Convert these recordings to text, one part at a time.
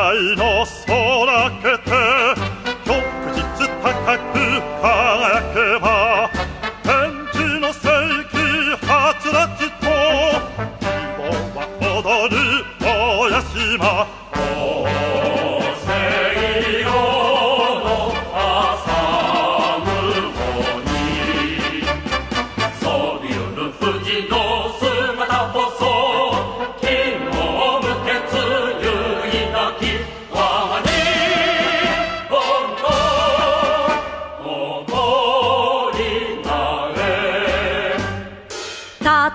愛の空けて旭日高く輝けば天地の世紀はつらつと希望は踊る大屋島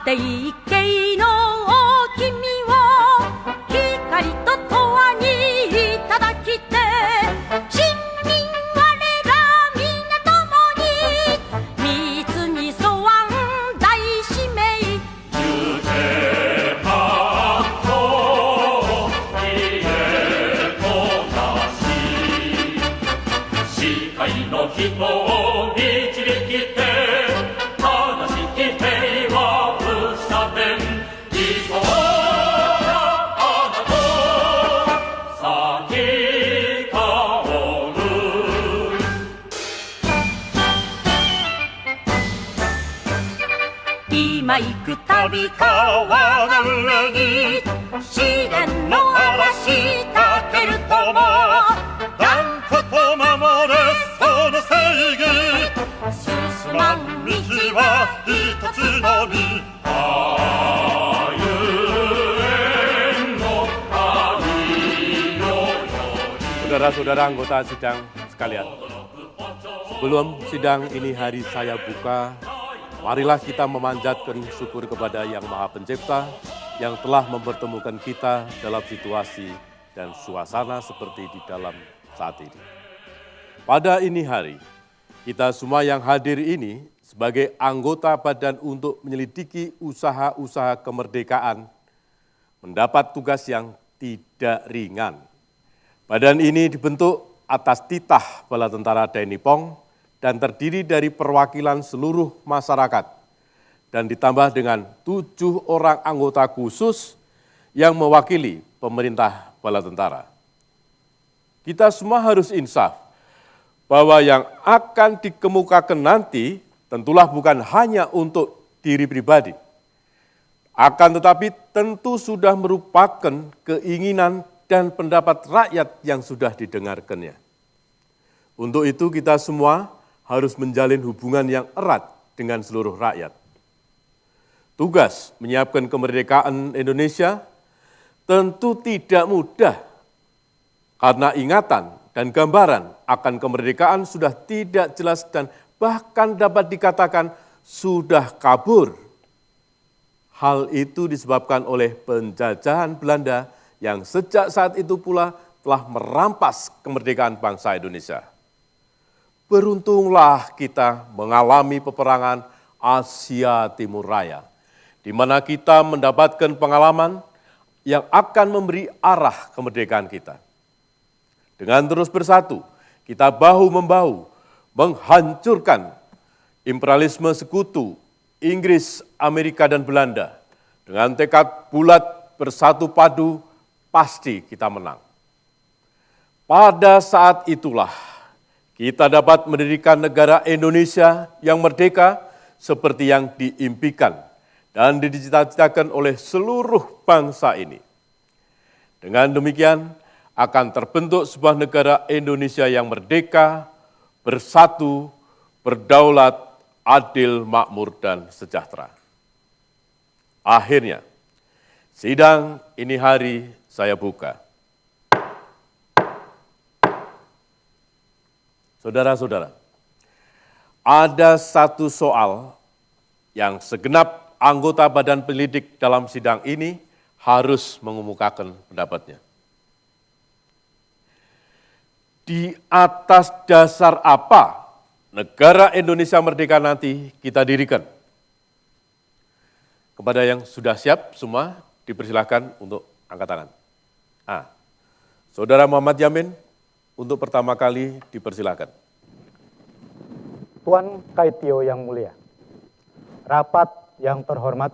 縦一景の君を光と永遠にいただきて市民我ら皆共に密に沿わん大使命十世八方家となし世界の人を導きて今行く旅川の上に試練の嵐たけるとも断固と守れその正義進まん道は一つのみSaudara-saudara anggota sidang sekalian, sebelum sidang ini hari saya buka, marilah kita memanjatkan syukur kepada Yang Maha Pencipta yang telah mempertemukan kita dalam situasi dan suasana seperti di dalam saat ini. Pada ini hari, kita semua yang hadir ini sebagai anggota badan untuk menyelidiki usaha-usaha kemerdekaan mendapat tugas yang tidak ringan. Badan ini dibentuk atas titah Bala Tentara TNI Pong dan terdiri dari perwakilan seluruh masyarakat dan ditambah dengan 7 orang anggota khusus yang mewakili pemerintah Bala Tentara. Kita semua harus insaf bahwa yang akan dikemukakan nanti tentulah bukan hanya untuk diri pribadi, akan tetapi tentu sudah merupakan keinginan dan pendapat rakyat yang sudah didengarkannya. Untuk itu kita semua harus menjalin hubungan yang erat dengan seluruh rakyat. Tugas menyiapkan kemerdekaan Indonesia tentu tidak mudah, karena ingatan dan gambaran akan kemerdekaan sudah tidak jelas dan bahkan dapat dikatakan sudah kabur. Hal itu disebabkan oleh penjajahan Belanda yang sejak saat itu pula telah merampas kemerdekaan bangsa Indonesia. Beruntunglah kita mengalami peperangan Asia Timur Raya, di mana kita mendapatkan pengalaman yang akan memberi arah kemerdekaan kita. Dengan terus bersatu, kita bahu-membahu menghancurkan imperialisme sekutu Inggris, Amerika, dan Belanda. Dengan tekad bulat bersatu padu, pasti kita menang. Pada saat itulah kita dapat mendirikan negara Indonesia yang merdeka seperti yang diimpikan dan dicita-citakan oleh seluruh bangsa ini. Dengan demikian akan terbentuk sebuah negara Indonesia yang merdeka, bersatu, berdaulat, adil, makmur, dan sejahtera. Akhirnya, sidang ini hari saya buka. Saudara-saudara, ada satu soal yang segenap anggota badan penyelidik dalam sidang ini harus mengemukakan pendapatnya. Di atas dasar apa negara Indonesia merdeka nanti kita dirikan? Kepada yang sudah siap semua, dipersilakan untuk angkat tangan. Saudara Muhammad Yamin, untuk pertama kali dipersilakan. Tuan Kaitio yang mulia, rapat yang terhormat,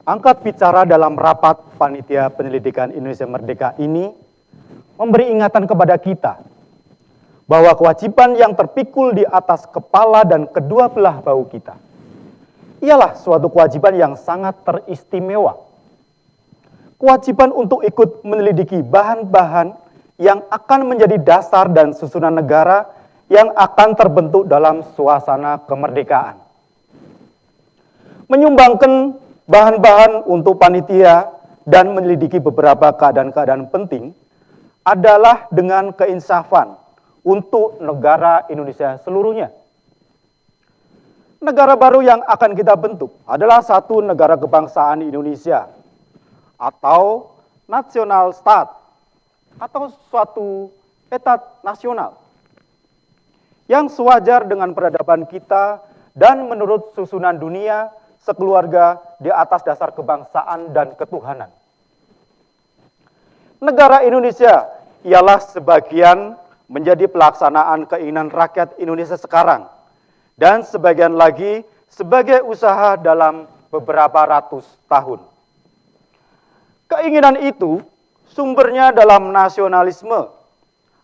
angkat bicara dalam rapat Panitia Penyelidikan Indonesia Merdeka ini memberi ingatan kepada kita bahwa kewajiban yang terpikul di atas kepala dan kedua belah bahu kita ialah suatu kewajiban yang sangat teristimewa. Kewajiban untuk ikut menyelidiki bahan-bahan yang akan menjadi dasar dan susunan negara yang akan terbentuk dalam suasana kemerdekaan. Menyumbangkan bahan-bahan untuk panitia dan menyelidiki beberapa keadaan-keadaan penting adalah dengan keinsafan untuk negara Indonesia seluruhnya. Negara baru yang akan kita bentuk adalah satu negara kebangsaan Indonesia atau national state atau suatu etat nasional yang sewajar dengan peradaban kita dan menurut susunan dunia sekeluarga di atas dasar kebangsaan dan ketuhanan. Negara Indonesia ialah sebagian menjadi pelaksanaan keinginan rakyat Indonesia sekarang dan sebagian lagi sebagai usaha dalam beberapa ratus tahun. Keinginan itu sumbernya dalam nasionalisme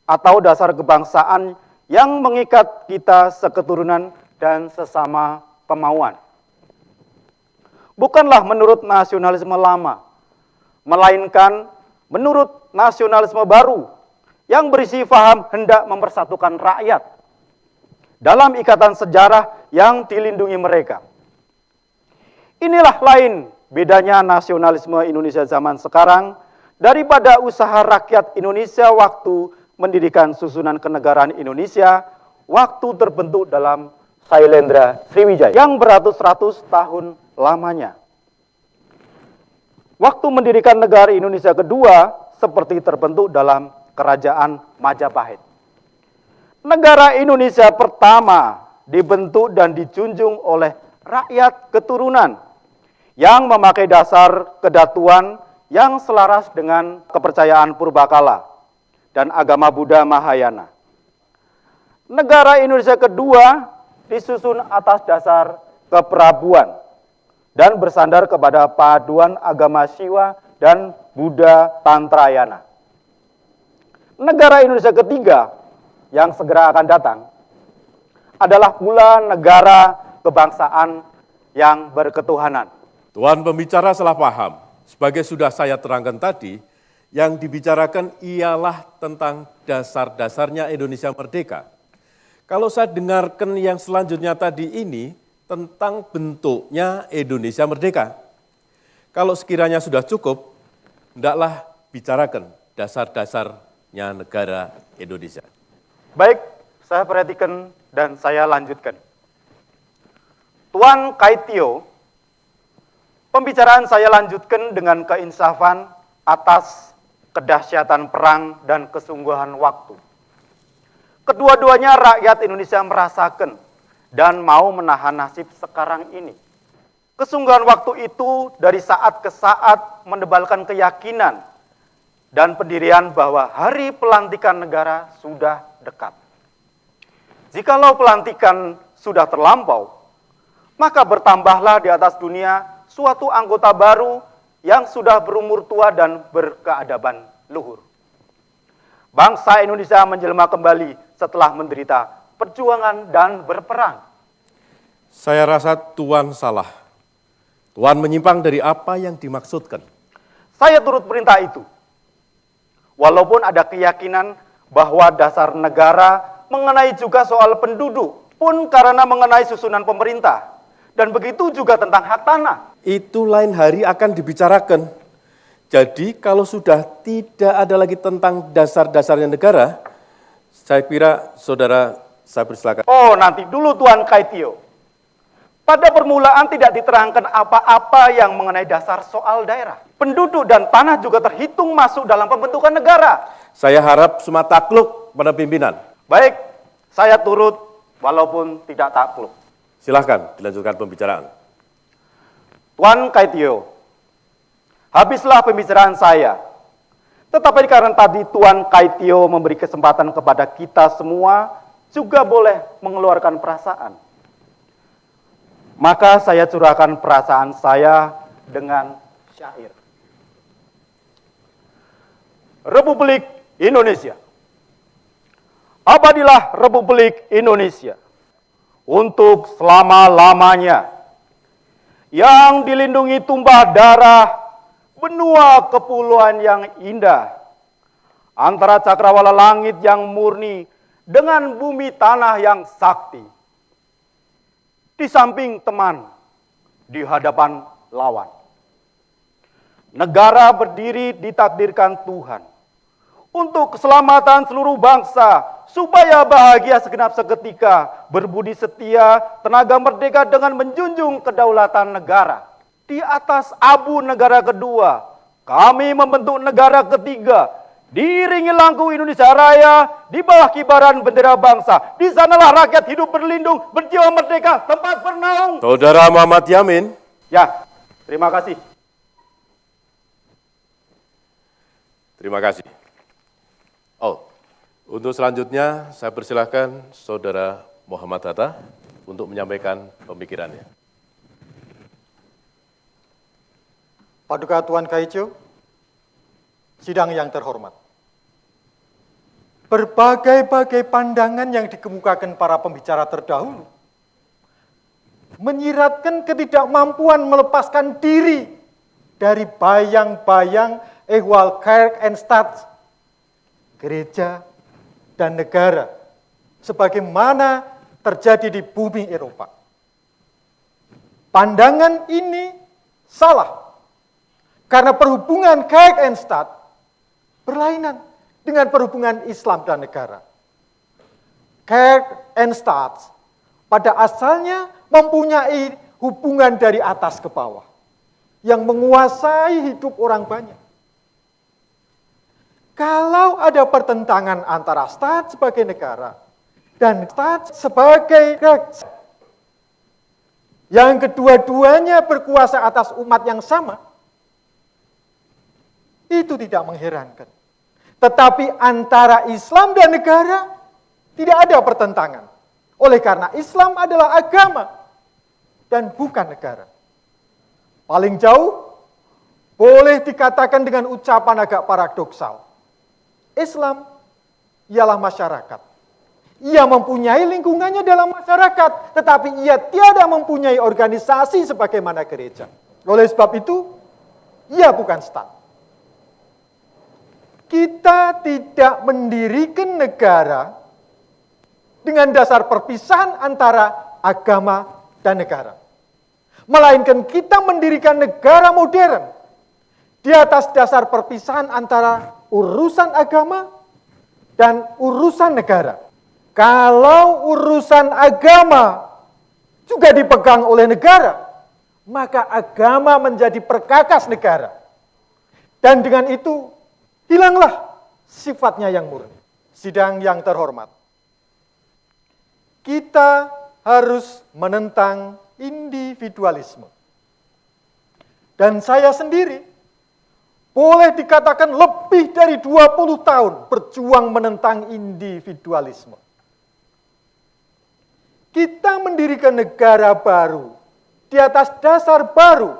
atau dasar kebangsaan yang mengikat kita seketurunan dan sesama kemauan. Bukanlah menurut nasionalisme lama, melainkan menurut nasionalisme baru yang berisi faham hendak mempersatukan rakyat dalam ikatan sejarah yang dilindungi mereka. Inilah lain bedanya nasionalisme Indonesia zaman sekarang daripada usaha rakyat Indonesia waktu mendirikan susunan kenegaraan Indonesia waktu terbentuk dalam Sailendra Sriwijaya yang beratus-ratus tahun lamanya. Waktu mendirikan negara Indonesia kedua seperti terbentuk dalam Kerajaan Majapahit. Negara Indonesia pertama dibentuk dan dijunjung oleh rakyat keturunan yang memakai dasar kedatuan yang selaras dengan kepercayaan purbakala dan agama Buddha Mahayana. Negara Indonesia kedua disusun atas dasar keprabuan dan bersandar kepada paduan agama Siwa dan Buddha Tantrayana. Negara Indonesia ketiga yang segera akan datang adalah pula negara kebangsaan yang berketuhanan. Tuan pembicara salah paham. Sebagai sudah saya terangkan tadi, yang dibicarakan ialah tentang dasar-dasarnya Indonesia merdeka. Kalau saya dengarkan yang selanjutnya tadi ini, tentang bentuknya Indonesia merdeka. Kalau sekiranya sudah cukup, hendaklah bicarakan dasar-dasarnya negara Indonesia. Baik, saya perhatikan dan saya lanjutkan. Tuan Kaitio, pembicaraan saya lanjutkan dengan keinsafan atas kedahsyatan perang dan kesungguhan waktu. Kedua-duanya rakyat Indonesia merasakan dan mau menahan nasib sekarang ini. Kesungguhan waktu itu dari saat ke saat menebalkan keyakinan dan pendirian bahwa hari pelantikan negara sudah dekat. Jikalau pelantikan sudah terlampau, maka bertambahlah di atas dunia suatu anggota baru yang sudah berumur tua dan berkeadaban luhur. Bangsa Indonesia menjelma kembali setelah menderita perjuangan dan berperang. Saya rasa Tuan salah. Tuan menyimpang dari apa yang dimaksudkan. Saya turut perintah itu. Walaupun ada keyakinan bahwa dasar negara mengenai juga soal penduduk, pun karena mengenai susunan pemerintah. Dan begitu juga tentang hak tanah. Itu lain hari akan dibicarakan. Jadi kalau sudah tidak ada lagi tentang dasar-dasarnya negara, saya kira saudara saya persilakan. Oh, nanti dulu Tuan Kaitio. Pada permulaan tidak diterangkan apa-apa yang mengenai dasar soal daerah. Penduduk dan tanah juga terhitung masuk dalam pembentukan negara. Saya harap semua takluk pada pimpinan. Baik, saya turut walaupun tidak takluk. Silahkan dilanjutkan pembicaraan. Tuan Kaitio, habislah pembicaraan saya. Tetapi karena tadi Tuan Kaitio memberi kesempatan kepada kita semua juga boleh mengeluarkan perasaan. Maka saya curahkan perasaan saya dengan syair. Republik Indonesia. Abadilah Republik Indonesia untuk selama-lamanya, yang dilindungi tumpah darah benua kepulauan yang indah, antara cakrawala langit yang murni dengan bumi tanah yang sakti. Di samping teman, di hadapan lawan. Negara berdiri ditakdirkan Tuhan untuk keselamatan seluruh bangsa, supaya bahagia segenap seketika, berbudi setia, tenaga merdeka dengan menjunjung kedaulatan negara. Di atas abu negara kedua, kami membentuk negara ketiga, diiringi lampu Indonesia Raya, di bawah kibaran bendera bangsa. Di sanalah rakyat hidup berlindung, berjiwa merdeka, tempat bernaung. Saudara Muhammad Yamin. Ya, terima kasih. Terima kasih. Untuk selanjutnya saya persilahkan Saudara Muhammad Hatta untuk menyampaikan pemikirannya. Paduka Tuan Kaijo, sidang yang terhormat. Berbagai-bagai pandangan yang dikemukakan para pembicara terdahulu menyiratkan ketidakmampuan melepaskan diri dari bayang-bayang ehwal Kerk en Staat, gereja dan negara, sebagaimana terjadi di bumi Eropa. Pandangan ini salah, karena perhubungan Kerk en Staat berlainan dengan perhubungan Islam dan negara. Kerk en Staat pada asalnya mempunyai hubungan dari atas ke bawah, yang menguasai hidup orang banyak. Kalau ada pertentangan antara Staat sebagai negara dan Staat sebagai Kerk, yang kedua-duanya berkuasa atas umat yang sama, itu tidak mengherankan. Tetapi antara Islam dan negara tidak ada pertentangan. Oleh karena Islam adalah agama dan bukan negara. Paling jauh, boleh dikatakan dengan ucapan agak paradoksal. Islam ialah masyarakat. Ia mempunyai lingkungannya dalam masyarakat, tetapi ia tiada mempunyai organisasi sebagaimana gereja. Oleh sebab itu, ia bukan Staat. Kita tidak mendirikan negara dengan dasar perpisahan antara agama dan negara. Melainkan kita mendirikan negara modern di atas dasar perpisahan antara urusan agama dan urusan negara. Kalau urusan agama juga dipegang oleh negara, maka agama menjadi perkakas negara. Dan dengan itu, hilanglah sifatnya yang murni. Sidang yang terhormat, kita harus menentang individualisme. Dan saya sendiri boleh dikatakan lebih dari 20 tahun berjuang menentang individualisme. Kita mendirikan negara baru di atas dasar baru,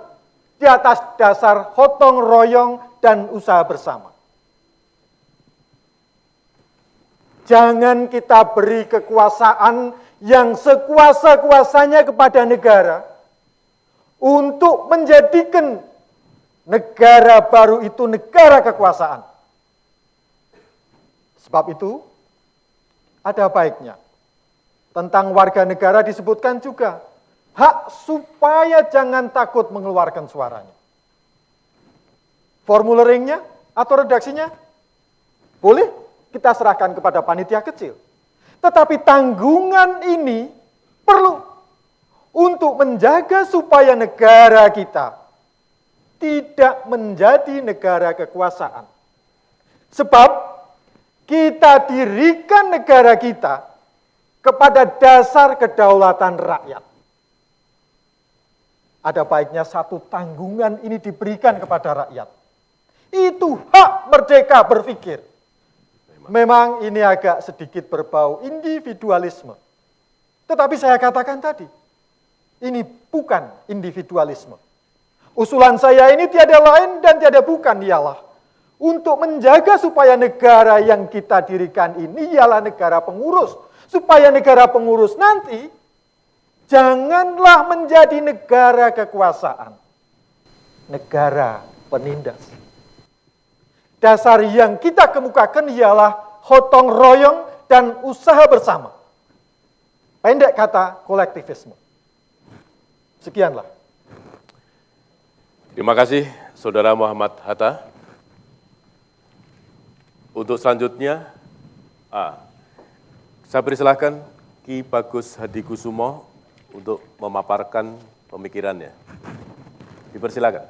di atas dasar gotong royong dan usaha bersama. Jangan kita beri kekuasaan yang sekuasa-kuasanya kepada negara untuk menjadikan negara baru itu negara kekuasaan. Sebab itu, ada baiknya. Tentang warga negara disebutkan juga, hak supaya jangan takut mengeluarkan suaranya. Formuleringnya atau redaksinya, boleh kita serahkan kepada panitia kecil. Tetapi tanggungan ini perlu untuk menjaga supaya negara kita tidak menjadi negara kekuasaan. Sebab kita dirikan negara kita kepada dasar kedaulatan rakyat. Ada baiknya satu tanggungan ini diberikan kepada rakyat. Itu hak merdeka berpikir. Memang ini agak sedikit berbau individualisme. Tetapi saya katakan tadi, ini bukan individualisme. Usulan saya ini tiada lain dan tiada bukan ialah untuk menjaga supaya negara yang kita dirikan ini ialah negara pengurus. Supaya negara pengurus nanti janganlah menjadi negara kekuasaan. Negara penindas. Dasar yang kita kemukakan ialah gotong royong dan usaha bersama. Pendek kata kolektivisme. Sekianlah. Terima kasih, Saudara Muhammad Hatta. Untuk selanjutnya, saya persilahkan Ki Bagus Hadikusumo untuk memaparkan pemikirannya. Dipersilakan.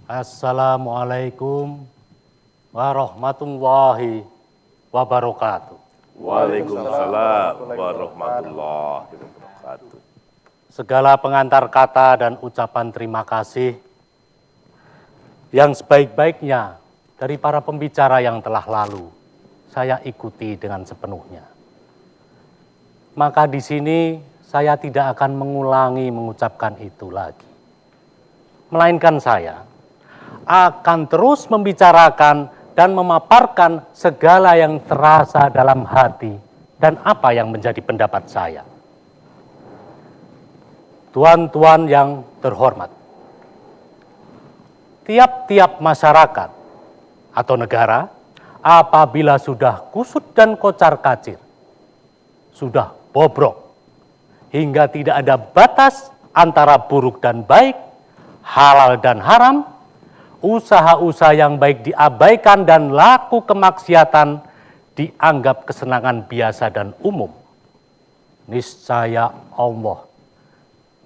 Assalamualaikum warahmatullahi wabarakatuh. Waalaikumsalam warahmatullahi wabarakatuh. Segala pengantar kata dan ucapan terima kasih yang sebaik-baiknya dari para pembicara yang telah lalu, saya ikuti dengan sepenuhnya. Maka di sini saya tidak akan mengulangi mengucapkan itu lagi. Melainkan saya akan terus membicarakan dan memaparkan segala yang terasa dalam hati dan apa yang menjadi pendapat saya. Tuan-tuan yang terhormat, tiap-tiap masyarakat atau negara apabila sudah kusut dan kocar-kacir, sudah bobrok, hingga tidak ada batas antara buruk dan baik, halal dan haram, usaha-usaha yang baik diabaikan dan laku kemaksiatan dianggap kesenangan biasa dan umum. Niscaya Allah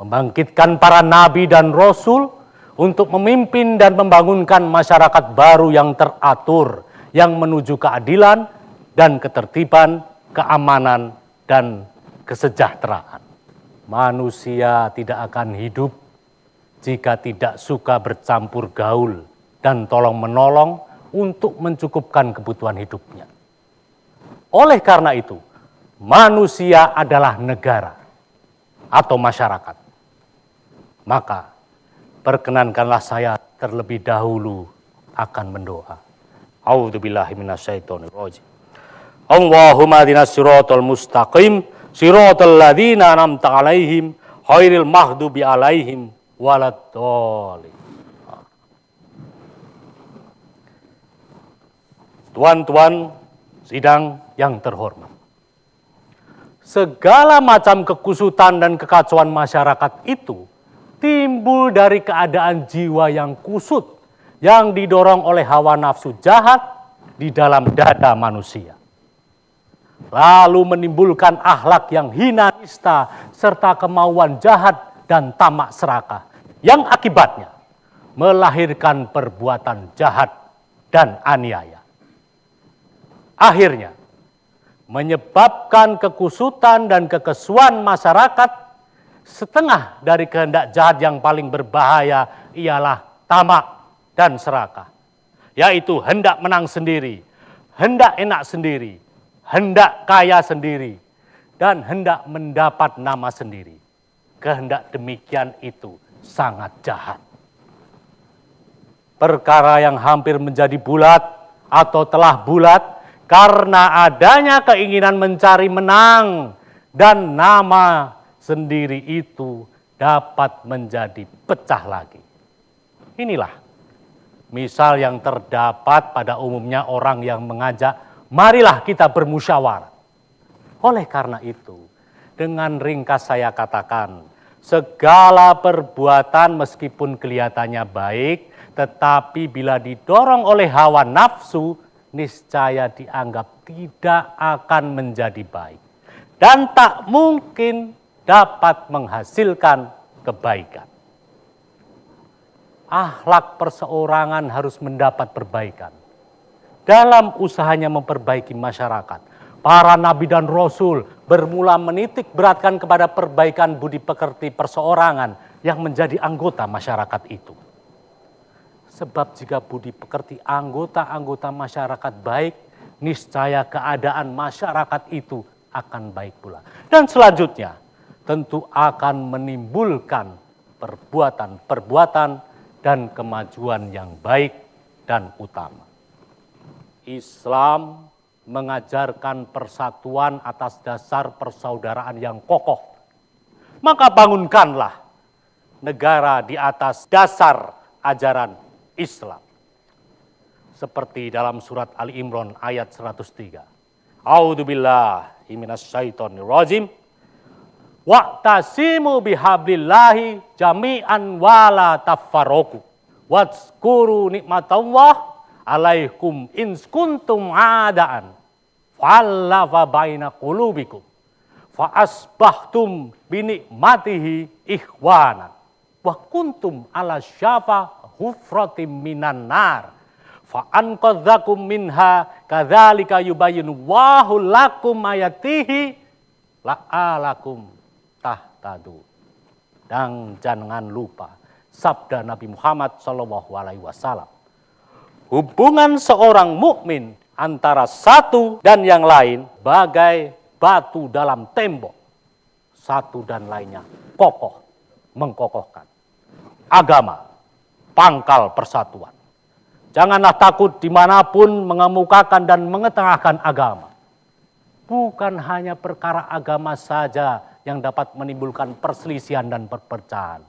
membangkitkan para nabi dan rasul untuk memimpin dan membangunkan masyarakat baru yang teratur, yang menuju keadilan dan ketertiban, keamanan dan kesejahteraan. Manusia tidak akan hidup jika tidak suka bercampur gaul dan tolong-menolong untuk mencukupkan kebutuhan hidupnya. Oleh karena itu, manusia adalah negara atau masyarakat. Maka, perkenankanlah saya terlebih dahulu akan mendoa. A'udzubillahi minasyaitonirrajim. Allahumma hdinas siratal mustaqim, siratal ladzina an'amta 'alaihim, ghairil maghdubi 'alaihim waladdallin. Tuan-tuan sidang yang terhormat. Segala macam kekusutan dan kekacauan masyarakat itu timbul dari keadaan jiwa yang kusut, yang didorong oleh hawa nafsu jahat di dalam dada manusia. Lalu menimbulkan akhlak yang hina nista, serta kemauan jahat dan tamak serakah, yang akibatnya melahirkan perbuatan jahat dan aniaya. Akhirnya, menyebabkan kekusutan dan kekesuan masyarakat. Setengah dari kehendak jahat yang paling berbahaya ialah tamak dan serakah. Yaitu hendak menang sendiri, hendak enak sendiri, hendak kaya sendiri, dan hendak mendapat nama sendiri. Kehendak demikian itu sangat jahat. Perkara yang hampir menjadi bulat atau telah bulat karena adanya keinginan mencari menang dan nama sendiri itu dapat menjadi pecah lagi. Inilah misal yang terdapat pada umumnya orang yang mengajak, marilah kita bermusyawarah. Oleh karena itu, dengan ringkas saya katakan, segala perbuatan meskipun kelihatannya baik, tetapi bila didorong oleh hawa nafsu, niscaya dianggap tidak akan menjadi baik. Dan tak mungkin dapat menghasilkan kebaikan. Akhlak perseorangan harus mendapat perbaikan. Dalam usahanya memperbaiki masyarakat, para nabi dan rasul bermula menitik beratkan kepada perbaikan budi pekerti perseorangan yang menjadi anggota masyarakat itu. Sebab jika budi pekerti anggota-anggota masyarakat baik, niscaya keadaan masyarakat itu akan baik pula. Dan selanjutnya, tentu akan menimbulkan perbuatan-perbuatan dan kemajuan yang baik dan utama. Islam mengajarkan persatuan atas dasar persaudaraan yang kokoh. Maka bangunkanlah negara di atas dasar ajaran Islam. Seperti dalam surat Ali Imran ayat 103. A'udzubillahi minasyaitonirrajim. Wa'tasimu bihablillahi jami'an wala tafarraqu. Wadzkuru nikmatallah alaikum in kuntum adaan. Fa'allafa baina qulubikum. Fa'asbahtum binikmatihi ikhwanan. Wa kuntum ala syafa hufratim minan nar. Fa'anqadzakum minha kadzalika yubayyinu Allahu lakum ayatihi la'alakum tahtadun. Dan jangan lupa sabda Nabi Muhammad SAW. Hubungan seorang mukmin antara satu dan yang lain bagai batu dalam tembok. Satu dan lainnya kokoh, mengkokohkan. Agama, pangkal persatuan. Janganlah takut dimanapun mengemukakan dan mengetengahkan agama. Bukan hanya perkara agama saja yang dapat menimbulkan perselisihan dan perpecahan.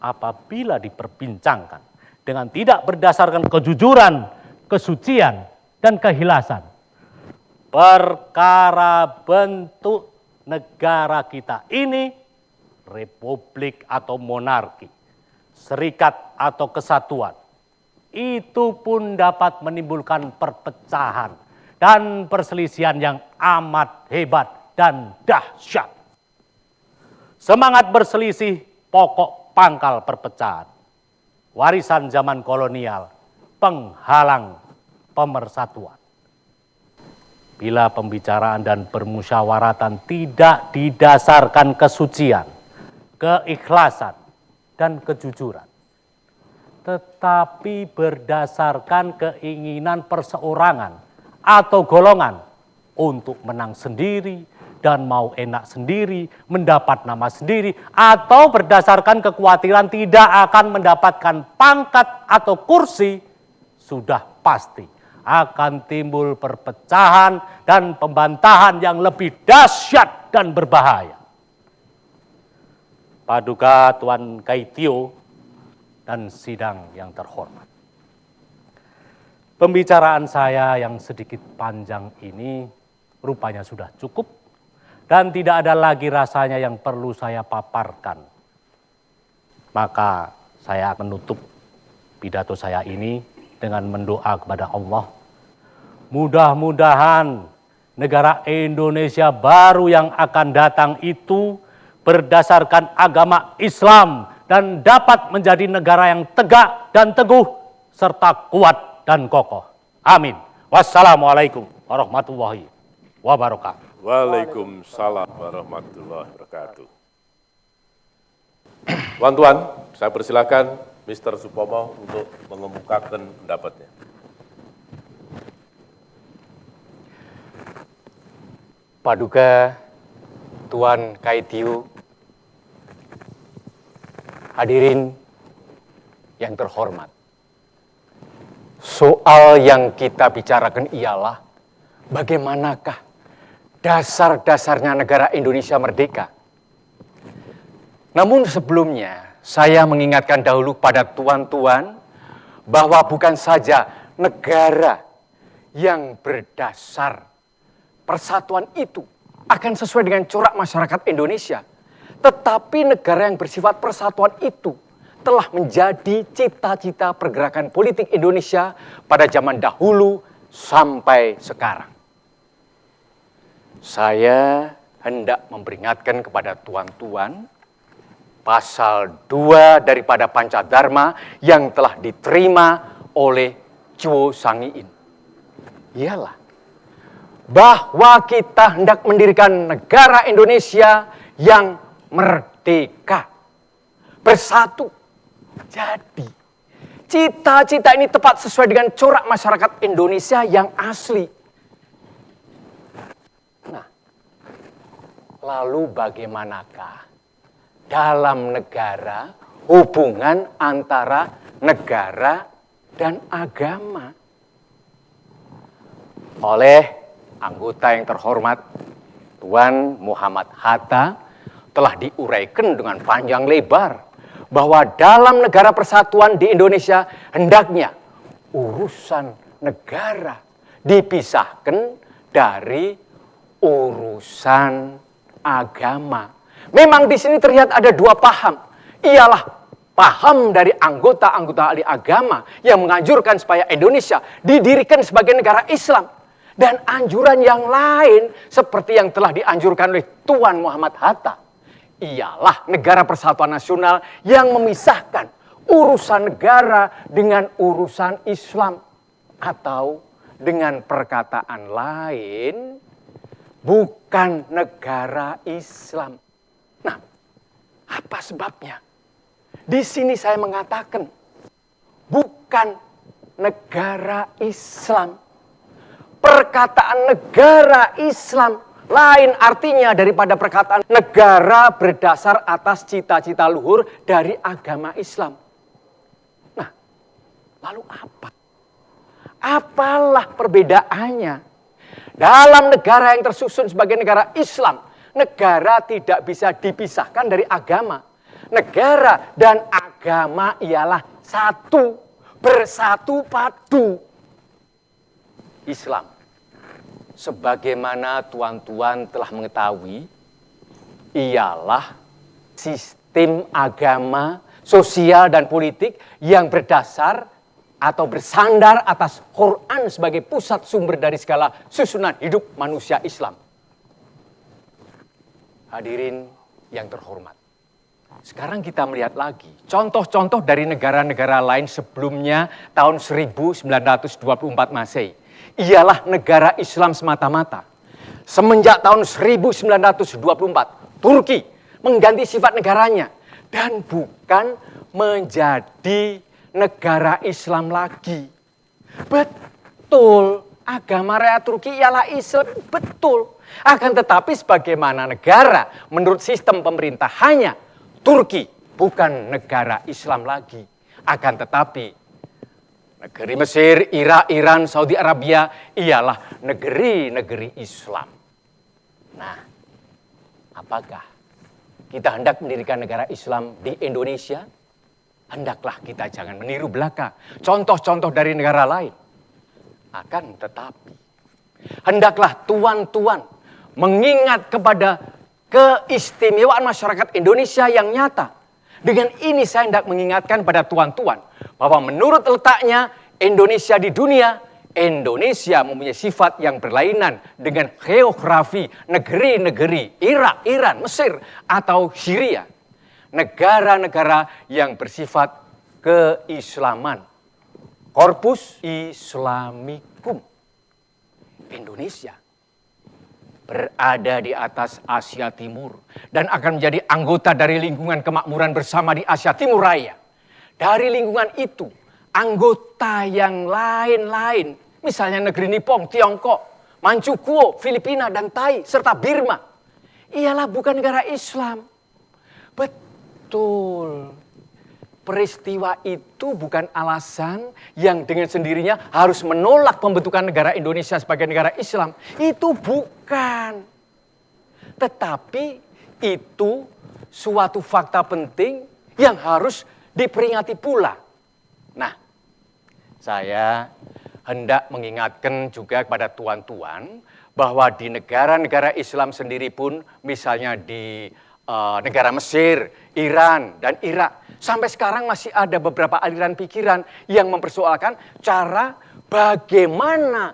Apabila diperbincangkan dengan tidak berdasarkan kejujuran, kesucian, dan keikhlasan, perkara bentuk negara kita ini, republik atau monarki, serikat atau kesatuan, itu pun dapat menimbulkan perpecahan dan perselisihan yang amat hebat dan dahsyat. Semangat berselisih pokok pangkal perpecahan. Warisan zaman kolonial, penghalang pemersatuan. Bila pembicaraan dan permusyawaratan tidak didasarkan kesucian, keikhlasan, dan kejujuran, tetapi berdasarkan keinginan perseorangan atau golongan untuk menang sendiri dan mau enak sendiri, mendapat nama sendiri, atau berdasarkan kekhawatiran tidak akan mendapatkan pangkat atau kursi, sudah pasti akan timbul perpecahan dan pembantahan yang lebih dahsyat dan berbahaya. Paduka Tuan Kaitio dan sidang yang terhormat. Pembicaraan saya yang sedikit panjang ini rupanya sudah cukup dan tidak ada lagi rasanya yang perlu saya paparkan. Maka saya akan menutup pidato saya ini dengan mendoa kepada Allah. Mudah-mudahan negara Indonesia baru yang akan datang itu berdasarkan agama Islam dan dapat menjadi negara yang tegak dan teguh serta kuat dan kokoh. Amin. Wassalamualaikum warahmatullahi wabarakatuh. Waalaikumsalam warahmatullahi wabarakatuh. Tuan-tuan, saya persilakan Mr. Supomo untuk mengemukakan pendapatnya. Paduka Tuan Kaitio, hadirin yang terhormat. Soal yang kita bicarakan ialah bagaimanakah dasar-dasarnya negara Indonesia merdeka. Namun sebelumnya saya mengingatkan dahulu pada tuan-tuan bahwa bukan saja negara yang berdasar persatuan itu akan sesuai dengan corak masyarakat Indonesia, tetapi negara yang bersifat persatuan itu telah menjadi cita-cita pergerakan politik Indonesia pada zaman dahulu sampai sekarang. Saya hendak memperingatkan kepada tuan-tuan pasal 2 daripada Pancadharma yang telah diterima oleh Chuo Sangiin. Ialah bahwa kita hendak mendirikan negara Indonesia yang merdeka, bersatu. Jadi, cita-cita ini tepat sesuai dengan corak masyarakat Indonesia yang asli. Nah, Lalu bagaimanakah dalam negara hubungan antara negara dan agama? Oleh anggota yang terhormat Tuan Muhammad Hatta telah diuraikan dengan panjang lebar bahwa dalam negara persatuan di Indonesia hendaknya urusan negara dipisahkan dari urusan agama. Memang di sini terlihat ada dua paham. Ialah paham dari anggota-anggota ahli agama yang menganjurkan supaya Indonesia didirikan sebagai negara Islam. Dan anjuran yang lain seperti yang telah dianjurkan oleh Tuan Muhammad Hatta. Ialah negara persatuan nasional yang memisahkan urusan negara dengan urusan Islam. Atau dengan perkataan lain, bukan negara Islam. Nah, apa sebabnya? Di sini saya mengatakan, bukan negara Islam. Perkataan negara Islam lain artinya daripada perkataan negara berdasar atas cita-cita luhur dari agama Islam. Nah, lalu apa? Apalah perbedaannya? Dalam negara yang tersusun sebagai negara Islam, negara tidak bisa dipisahkan dari agama. Negara dan agama ialah satu, bersatu padu. Islam, sebagaimana tuan-tuan telah mengetahui, ialah sistem agama, sosial dan politik yang berdasar atau bersandar atas Quran sebagai pusat sumber dari segala susunan hidup manusia Islam. Hadirin yang terhormat, sekarang kita melihat lagi contoh-contoh dari negara-negara lain sebelumnya tahun 1924 Masehi. Ialah negara Islam semata-mata. Semenjak tahun 1924, Turki mengganti sifat negaranya dan bukan menjadi negara Islam lagi. Betul, agama rakyat Turki ialah Islam, betul. Akan tetapi sebagaimana negara menurut sistem pemerintahannya, Turki bukan negara Islam lagi. Akan tetapi negeri Mesir, Irak, Iran, Saudi Arabia ialah negeri-negeri Islam. Nah, apakah kita hendak mendirikan negara Islam di Indonesia? Hendaklah kita jangan meniru belaka contoh-contoh dari negara lain. Akan tetapi, hendaklah tuan-tuan mengingat kepada keistimewaan masyarakat Indonesia yang nyata. Dengan ini saya hendak mengingatkan pada tuan-tuan bahwa menurut letaknya Indonesia di dunia, Indonesia mempunyai sifat yang berlainan dengan geografi negeri-negeri Irak, Iran, Mesir, atau Syria. Negara-negara yang bersifat keislaman. Corpus Islamicum. Indonesia berada di atas Asia Timur dan akan menjadi anggota dari lingkungan kemakmuran bersama di Asia Timur Raya. Dari lingkungan itu, anggota yang lain-lain, misalnya negeri Nippon, Tiongkok, Manchukuo, Filipina, dan Thai, serta Birma, ialah bukan negara Islam. Betul. Peristiwa itu bukan alasan yang dengan sendirinya harus menolak pembentukan negara Indonesia sebagai negara Islam. Itu bukan. Tetapi itu suatu fakta penting yang harus diperingati pula. Nah, saya hendak mengingatkan juga kepada tuan-tuan bahwa di negara-negara Islam sendiri pun, misalnya di negara Mesir, Iran, dan Irak, sampai sekarang masih ada beberapa aliran pikiran yang mempersoalkan cara bagaimana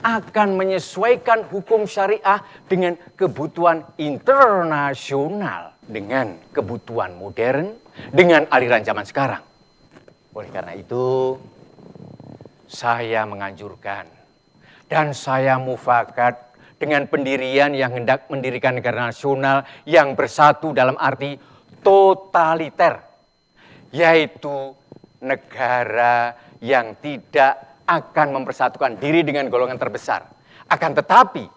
akan menyesuaikan hukum syariah dengan kebutuhan internasional, dengan kebutuhan modern, dengan aliran zaman sekarang. Oleh karena itu, saya menganjurkan dan saya mufakat dengan pendirian yang hendak mendirikan negara nasional yang bersatu dalam arti totaliter, yaitu negara yang tidak akan mempersatukan diri dengan golongan terbesar. Akan tetapi,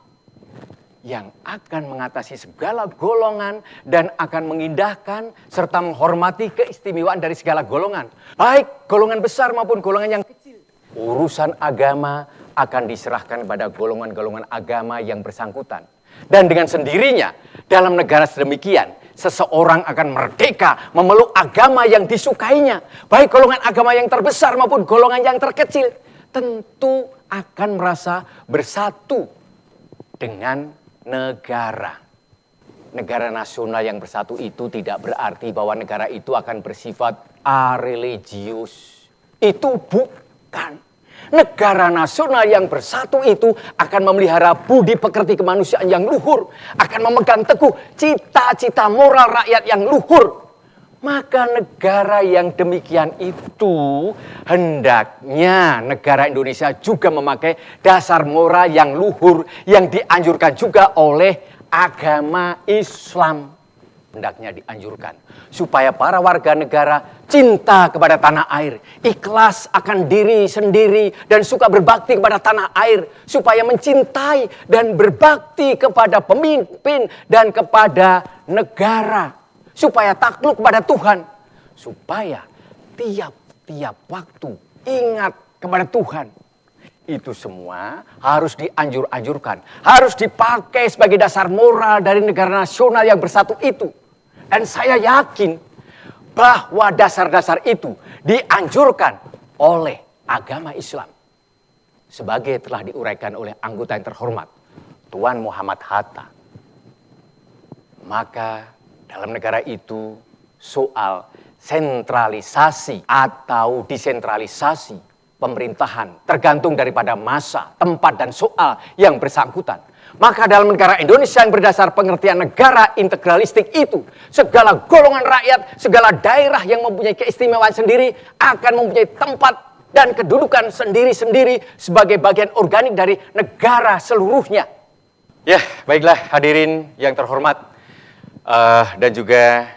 yang akan mengatasi segala golongan dan akan mengindahkan serta menghormati keistimewaan dari segala golongan. Baik golongan besar maupun golongan yang kecil. Urusan agama akan diserahkan kepada golongan-golongan agama yang bersangkutan. Dan dengan sendirinya dalam negara sedemikian, seseorang akan merdeka memeluk agama yang disukainya. Baik golongan agama yang terbesar maupun golongan yang terkecil. Tentu akan merasa bersatu dengan negara. Negara nasional yang bersatu itu tidak berarti bahwa negara itu akan bersifat areligius. Itu bukan. Negara nasional yang bersatu itu akan memelihara budi pekerti kemanusiaan yang luhur. Akan memegang teguh cita-cita moral rakyat yang luhur. Maka negara yang demikian itu hendaknya negara Indonesia juga memakai dasar moral yang luhur yang dianjurkan juga oleh agama Islam. Hendaknya dianjurkan supaya para warga negara cinta kepada tanah air, ikhlas akan diri sendiri dan suka berbakti kepada tanah air, supaya mencintai dan berbakti kepada pemimpin dan kepada negara. Supaya takluk kepada Tuhan. Supaya tiap-tiap waktu ingat kepada Tuhan. Itu semua harus dianjur-anjurkan. Harus dipakai sebagai dasar moral dari negara nasional yang bersatu itu. Dan saya yakin bahwa dasar-dasar itu dianjurkan oleh agama Islam. Sebagai telah diuraikan oleh anggota yang terhormat, Tuan Muhammad Hatta. Maka dalam negara itu soal sentralisasi atau desentralisasi pemerintahan tergantung daripada masa, tempat, dan soal yang bersangkutan. Maka dalam negara Indonesia yang berdasar pengertian negara integralistik itu, segala golongan rakyat, segala daerah yang mempunyai keistimewaan sendiri akan mempunyai tempat dan kedudukan sendiri-sendiri sebagai bagian organik dari negara seluruhnya. Ya, baiklah hadirin yang terhormat. Dan juga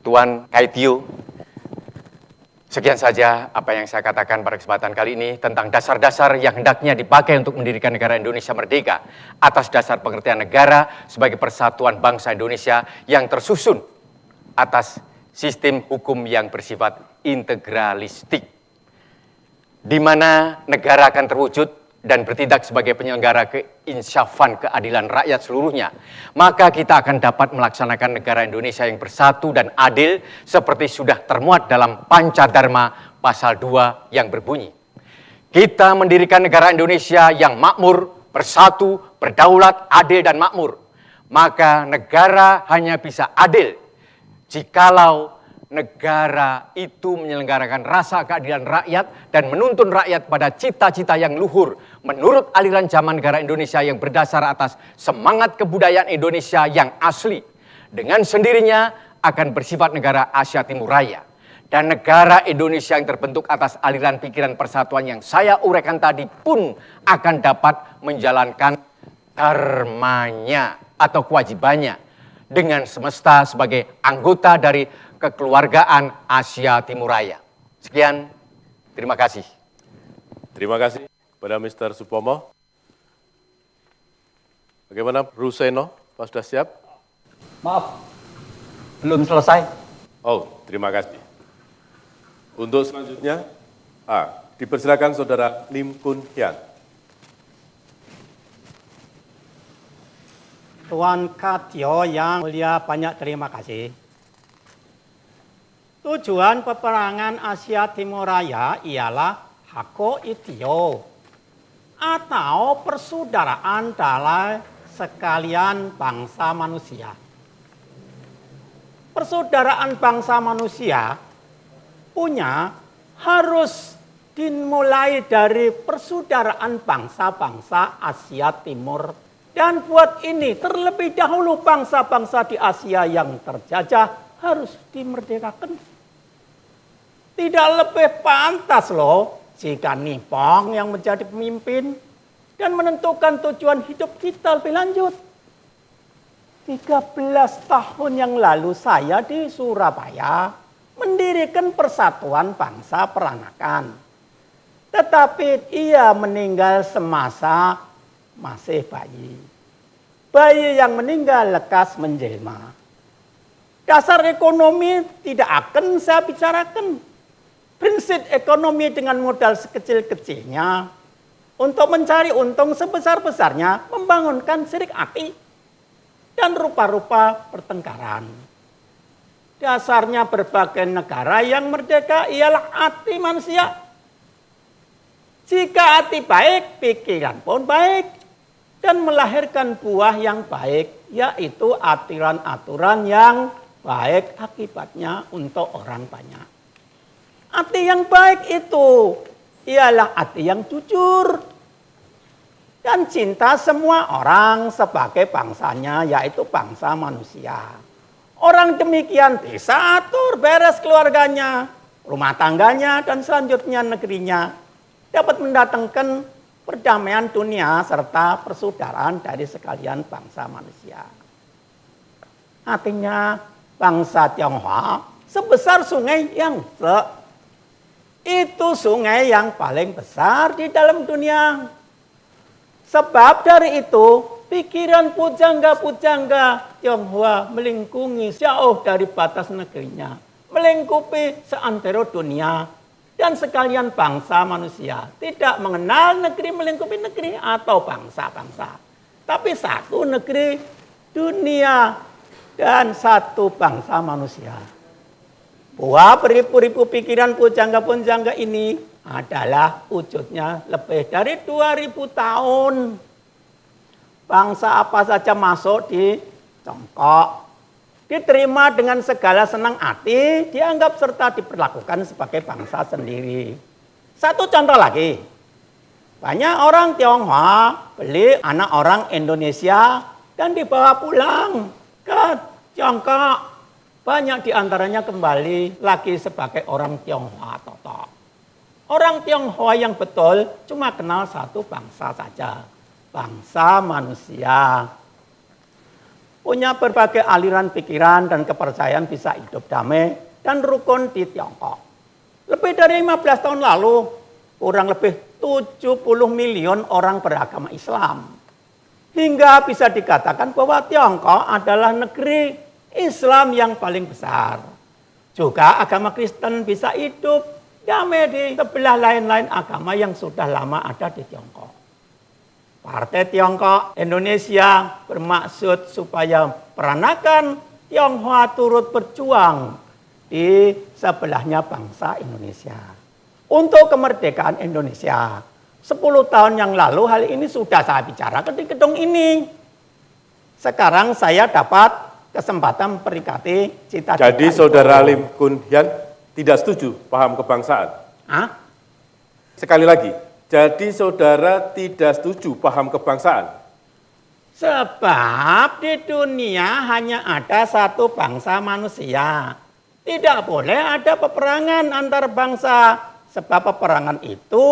Tuan Kaitio. Sekian saja apa yang saya katakan pada kesempatan kali ini tentang dasar-dasar yang hendaknya dipakai untuk mendirikan negara Indonesia merdeka atas dasar pengertian negara sebagai persatuan bangsa Indonesia yang tersusun atas sistem hukum yang bersifat integralistik, di mana negara akan terwujud dan bertindak sebagai penyelenggara keinsyafan keadilan rakyat seluruhnya, maka kita akan dapat melaksanakan negara Indonesia yang bersatu dan adil seperti sudah termuat dalam Pancadharma pasal 2 yang berbunyi. Kita mendirikan negara Indonesia yang makmur, bersatu, berdaulat, adil, dan makmur. Maka negara hanya bisa adil jikalau negara itu menyelenggarakan rasa keadilan rakyat dan menuntun rakyat pada cita-cita yang luhur menurut aliran zaman negara Indonesia yang berdasar atas semangat kebudayaan Indonesia yang asli. Dengan sendirinya akan bersifat negara Asia Timur Raya. Dan negara Indonesia yang terbentuk atas aliran pikiran persatuan yang saya uraikan tadi pun akan dapat menjalankan dharmanya atau kewajibannya dengan semesta sebagai anggota dari kekeluargaan Asia Timur Raya. Sekian, terima kasih. Terima kasih kepada Mr. Supomo. Bagaimana Ruseno? Pak sudah siap? Maaf, belum selesai. Oh, terima kasih. Untuk selanjutnya, dipersilakan Saudara Lim Kun Hyang. Tuan Kaitio yang mulia, banyak terima kasih. Tujuan peperangan Asia Timur Raya ialah Hakoitio atau persaudaraan dalam sekalian bangsa manusia. Persaudaraan bangsa manusia harus dimulai dari persaudaraan bangsa-bangsa Asia Timur. Dan buat ini terlebih dahulu bangsa-bangsa di Asia yang terjajah harus dimerdekakan. Tidak lebih pantas loh jika Nippon yang menjadi pemimpin dan menentukan tujuan hidup kita lebih lanjut. 13 tahun yang lalu saya di Surabaya mendirikan Persatuan Bangsa Peranakan. Tetapi ia meninggal semasa masih bayi. bayi yang meninggal lekas menjelma. Dasar ekonomi tidak akan saya bicarakan. Prinsip ekonomi dengan modal sekecil-kecilnya untuk mencari untung sebesar-besarnya membangunkan sirik hati dan rupa-rupa pertengkaran. Dasarnya berbagai negara yang merdeka ialah hati manusia. Jika hati baik, pikiran pun baik dan melahirkan buah yang baik, yaitu aturan-aturan yang baik akibatnya untuk orang banyak. Hati yang baik itu ialah hati yang jujur dan cinta semua orang sebagai bangsanya, yaitu bangsa manusia. Orang demikian bisa atur beres keluarganya, rumah tangganya, dan selanjutnya negerinya dapat mendatangkan perdamaian dunia serta persaudaraan dari sekalian bangsa manusia. Artinya bangsa Tionghoa sebesar sungai Yangtze. Itu sungai yang paling besar di dalam dunia. Sebab dari itu, pikiran pujangga-pujangga Tionghoa melingkungi jauh dari batas negerinya. Melingkupi seantero dunia dan sekalian bangsa manusia. Tidak mengenal negeri melingkupi negeri atau bangsa-bangsa. Tapi satu negeri dunia dan satu bangsa manusia. Buah beribu-ribu pikiran pujangga-pujangga ini adalah wujudnya lebih dari 2000 tahun. Bangsa apa saja masuk di Tiongkok, diterima dengan segala senang hati, dianggap serta diperlakukan sebagai bangsa sendiri. Satu contoh lagi, banyak orang Tionghoa beli anak orang Indonesia dan dibawa pulang ke Tiongkok. Banyak diantaranya kembali lagi sebagai orang Tionghoa totok. Orang Tionghoa yang betul cuma kenal satu bangsa saja. Bangsa manusia. Punya berbagai aliran pikiran dan kepercayaan bisa hidup damai dan rukun di Tiongkok. Lebih dari 15 tahun lalu, kurang lebih 70 miliar orang beragama Islam. Hingga bisa dikatakan bahwa Tiongkok adalah negeri Islam yang paling besar. Juga agama Kristen bisa hidup damai di sebelah lain-lain agama yang sudah lama ada di Tiongkok. Partai Tiongkok Indonesia bermaksud supaya peranakan Tionghoa turut berjuang di sebelahnya bangsa Indonesia. Untuk kemerdekaan Indonesia. 10 tahun yang lalu hal ini sudah saya bicarakan di gedung ini. Sekarang saya dapat kesempatan perikati cita-cita. Jadi Saudara Lim Kun Hian tidak setuju paham kebangsaan? Hah? Sekali lagi, jadi Saudara tidak setuju paham kebangsaan? Sebab di dunia hanya ada satu bangsa manusia. Tidak boleh ada peperangan antar bangsa. Sebab peperangan itu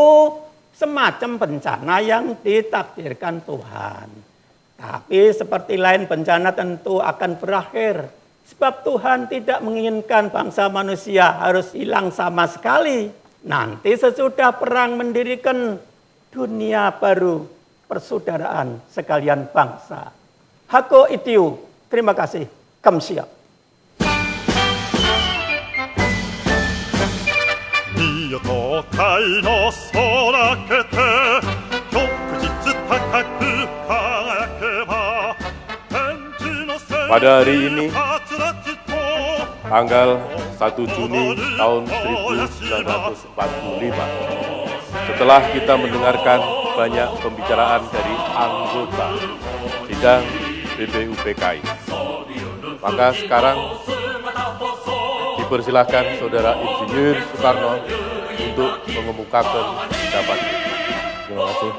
semacam bencana yang ditakdirkan Tuhan. Tapi seperti lain bencana tentu akan berakhir. Sebab Tuhan tidak menginginkan bangsa manusia harus hilang sama sekali. Nanti sesudah perang mendirikan dunia baru, persaudaraan sekalian bangsa. Hako itiu, terima kasih. Kamsia. 見よ都会の空けて旭日高く輝けば天地の世界 Pada hari ini, はつらつと tanggal 1 Juni tahun 1945, setelah kita mendengarkan banyak pembicaraan dari anggota sidang BPUPKI, maka sekarang dipersilahkan Saudara Insinyur Soekarno untuk mengemukakan pendapatnya. Terima kasih.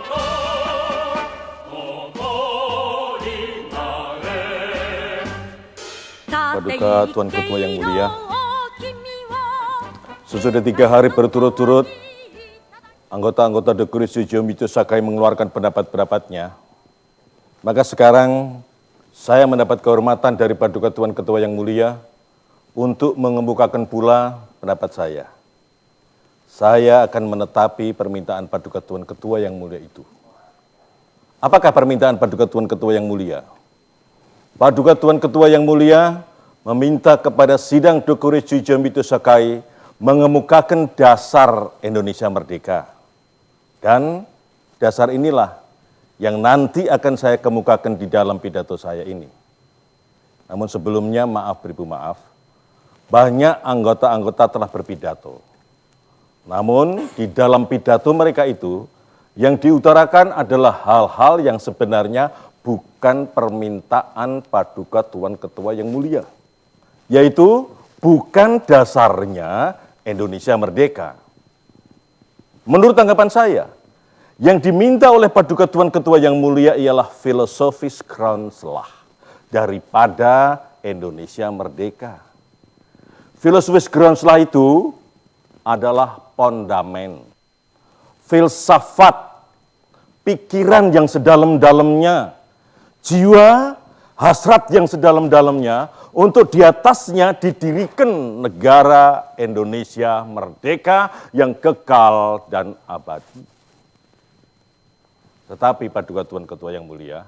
Paduka Tuan Ketua yang mulia, sesudah 3 hari berturut-turut, anggota-anggota The Kuraishijo Micho Sakai mengeluarkan pendapat-pendapatnya. Maka sekarang saya mendapat kehormatan dari Paduka Tuan Ketua yang mulia untuk mengemukakan pula pendapat saya. Saya akan menetapi permintaan Paduka Tuan Ketua yang mulia itu. Apakah permintaan Paduka Tuan Ketua yang mulia? Paduka Tuan Ketua yang mulia meminta kepada sidang Dokure Jujomito Sakai mengemukakan dasar Indonesia Merdeka. Dan dasar inilah yang nanti akan saya kemukakan di dalam pidato saya ini. Namun sebelumnya maaf beribu maaf, banyak anggota-anggota telah berpidato. Namun di dalam pidato mereka itu, yang diutarakan adalah hal-hal yang sebenarnya bukan permintaan Paduka Tuan Ketua yang mulia. Yaitu bukan dasarnya Indonesia Merdeka. Menurut tanggapan saya, yang diminta oleh Paduka Tuan Ketua yang mulia ialah filosofis grounds lah daripada Indonesia Merdeka. Filosofis grounds lah itu adalah fondamen, filsafat, pikiran yang sedalam-dalamnya, jiwa, hasrat yang sedalam-dalamnya, untuk di atasnya didirikan negara Indonesia Merdeka yang kekal dan abadi. Tetapi Paduka Tuan Ketua yang mulia,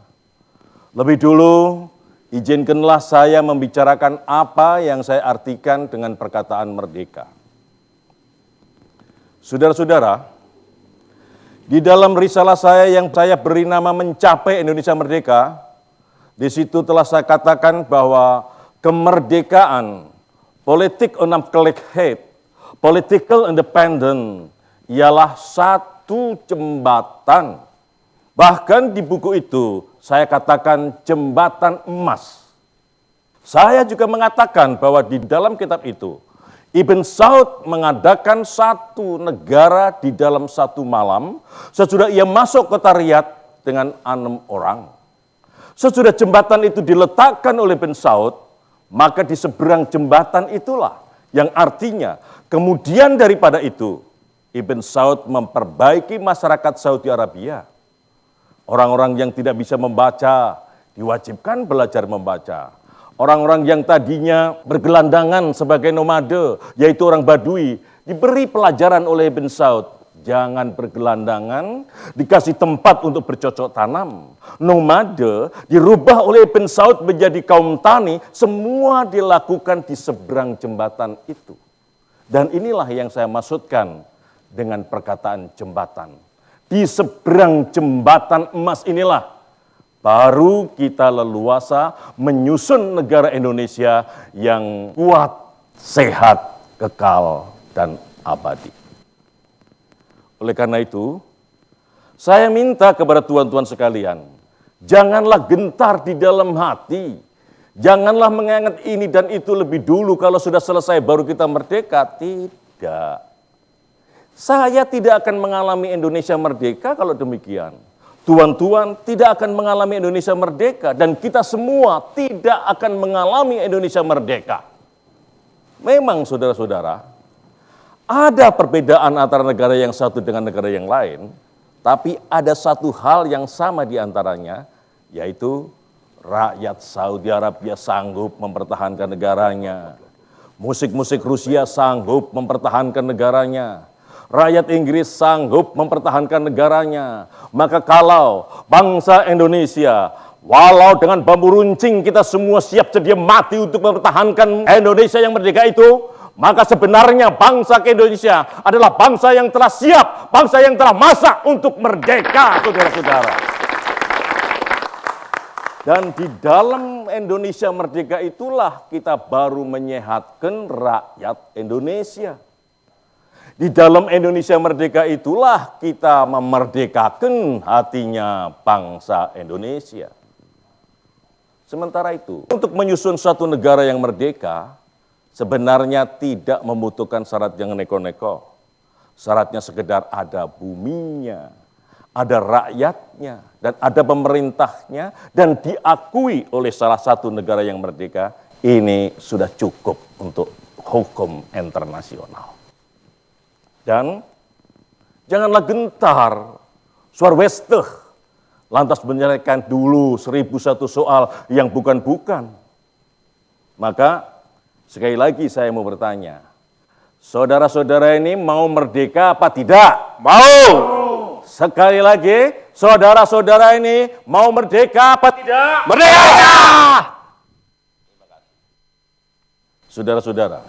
lebih dulu izinkanlah saya membicarakan apa yang saya artikan dengan perkataan merdeka. Saudara-saudara, di dalam risalah saya yang saya beri nama Mencapai Indonesia Merdeka, di situ telah saya katakan bahwa kemerdekaan, political independence ialah satu jembatan. Bahkan di buku itu saya katakan jembatan emas. Saya juga mengatakan bahwa di dalam kitab itu, Ibn Saud mengadakan satu negara di dalam satu malam, sesudah ia masuk kota Riyadh dengan 6 orang. Sesudah jembatan itu diletakkan oleh Ibn Saud, maka di seberang jembatan itulah yang artinya kemudian daripada itu, Ibn Saud memperbaiki masyarakat Saudi Arabia. Orang-orang yang tidak bisa membaca diwajibkan belajar membaca. Orang-orang yang tadinya bergelandangan sebagai nomade, yaitu orang Badui, diberi pelajaran oleh Ibn Saud. Jangan bergelandangan, dikasih tempat untuk bercocok tanam. Nomade dirubah oleh Ibn Saud menjadi kaum tani, semua dilakukan di seberang jembatan itu. Dan inilah yang saya maksudkan dengan perkataan jembatan. Di seberang jembatan emas inilah baru kita leluasa menyusun negara Indonesia yang kuat, sehat, kekal, dan abadi. Oleh karena itu, saya minta kepada tuan-tuan sekalian, janganlah gentar di dalam hati, janganlah mengingat ini dan itu lebih dulu kalau sudah selesai baru kita merdeka. Tidak. Saya tidak akan mengalami Indonesia merdeka kalau demikian. Tuan-tuan tidak akan mengalami Indonesia merdeka dan kita semua tidak akan mengalami Indonesia merdeka. Memang saudara-saudara, ada perbedaan antara negara yang satu dengan negara yang lain, tapi ada satu hal yang sama di antaranya, yaitu rakyat Saudi Arabia sanggup mempertahankan negaranya. Musik-musik Rusia sanggup mempertahankan negaranya. Rakyat Inggris sanggup mempertahankan negaranya. Maka kalau bangsa Indonesia, walau dengan bambu runcing kita semua siap sedia mati untuk mempertahankan Indonesia yang merdeka itu, maka sebenarnya bangsa Indonesia adalah bangsa yang telah siap, bangsa yang telah masak untuk merdeka, saudara-saudara. Dan di dalam Indonesia merdeka itulah kita baru menyehatkan rakyat Indonesia. Di dalam Indonesia merdeka itulah kita memerdekakan hatinya bangsa Indonesia. Sementara itu, untuk menyusun satu negara yang merdeka, sebenarnya tidak membutuhkan syarat yang neko-neko. Syaratnya sekedar ada buminya, ada rakyatnya, dan ada pemerintahnya, dan diakui oleh salah satu negara yang merdeka. Ini sudah cukup untuk hukum internasional. Dan janganlah gentar, suarwesteh, lantas menyelesaikan dulu 1001 soal yang bukan-bukan. Maka sekali lagi saya mau bertanya, saudara-saudara ini mau merdeka apa tidak? Mau! Sekali lagi, saudara-saudara ini mau merdeka apa tidak? Merdeka! Saudara-saudara,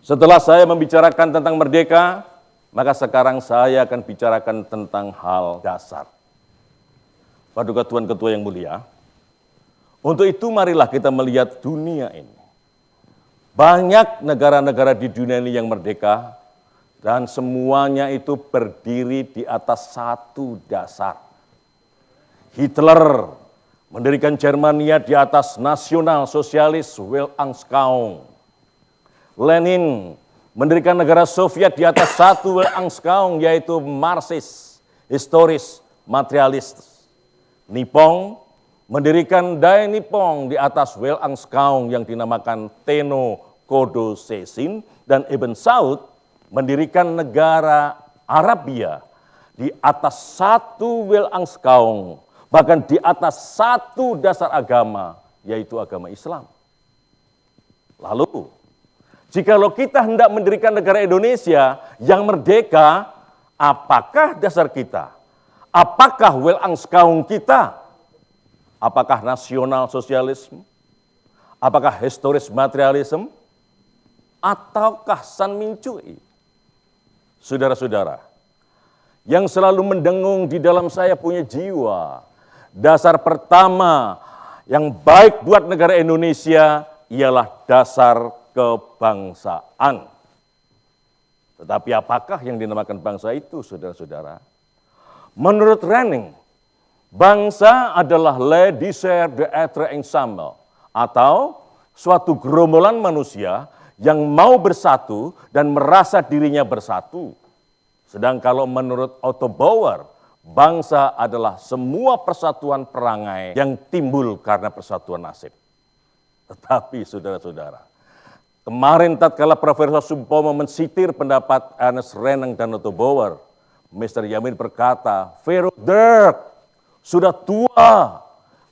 setelah saya membicarakan tentang merdeka, maka sekarang saya akan bicarakan tentang hal dasar. Paduka Tuhan Ketua yang mulia, untuk itu marilah kita melihat dunia ini. Banyak negara-negara di dunia ini yang merdeka, dan semuanya itu berdiri di atas satu dasar. Hitler mendirikan Jermania di atas nasional sosialis Weltanschauung. Lenin mendirikan negara Soviet di atas satu Weltanschauung, yaitu Marxis, historis, materialis. Nippon mendirikan Dai Nippon di atas Weltanschauung yang dinamakan Tenno Kodo Seisin, dan Ibn Saud mendirikan negara Arabia di atas satu Weltanschauung, bahkan di atas satu dasar agama, yaitu agama Islam. Lalu, jikalau kita hendak mendirikan negara Indonesia yang merdeka, apakah dasar kita? Apakah Weltanschauung kita? Apakah nasional sosialisme? Apakah historis materialisme? Ataukah San Mincui? Saudara-saudara, yang selalu mendengung di dalam saya punya jiwa, dasar pertama yang baik buat negara Indonesia ialah dasar kebangsaan. Tetapi apakah yang dinamakan bangsa itu, saudara-saudara? Menurut Renning, bangsa adalah le désir d'être ensemble, atau suatu gerombolan manusia yang mau bersatu dan merasa dirinya bersatu. Sedang kalau menurut Otto Bauer, bangsa adalah semua persatuan perangai yang timbul karena persatuan nasib. Tetapi saudara-saudara, kemarin tatkala Profesor Sumpomo mensitir pendapat Ernest Renan dan Otto Bauer, Mr. Yamin berkata, Vero Dirk sudah tua.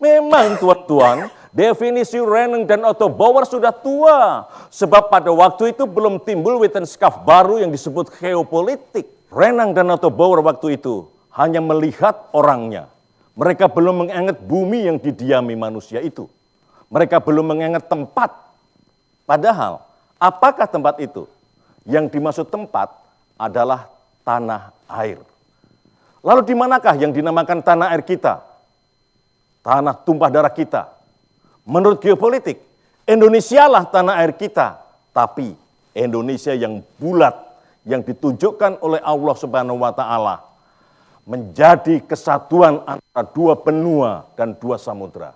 Memang tuan-tuan, definisi Renan dan Otto Bauer sudah tua. Sebab pada waktu itu belum timbul wetenschap baru yang disebut geopolitik. Renan dan Otto Bauer waktu itu hanya melihat orangnya. Mereka belum mengingat bumi yang didiami manusia itu. Mereka belum mengingat tempat. Padahal, apakah tempat itu? Yang dimaksud tempat adalah tanah air. Lalu di manakah yang dinamakan tanah air kita? Tanah tumpah darah kita. Menurut geopolitik, Indonesialah tanah air kita. Tapi Indonesia yang bulat, yang ditunjukkan oleh Allah Subhanahu wa Ta'ala, menjadi kesatuan antara dua benua dan dua samudra.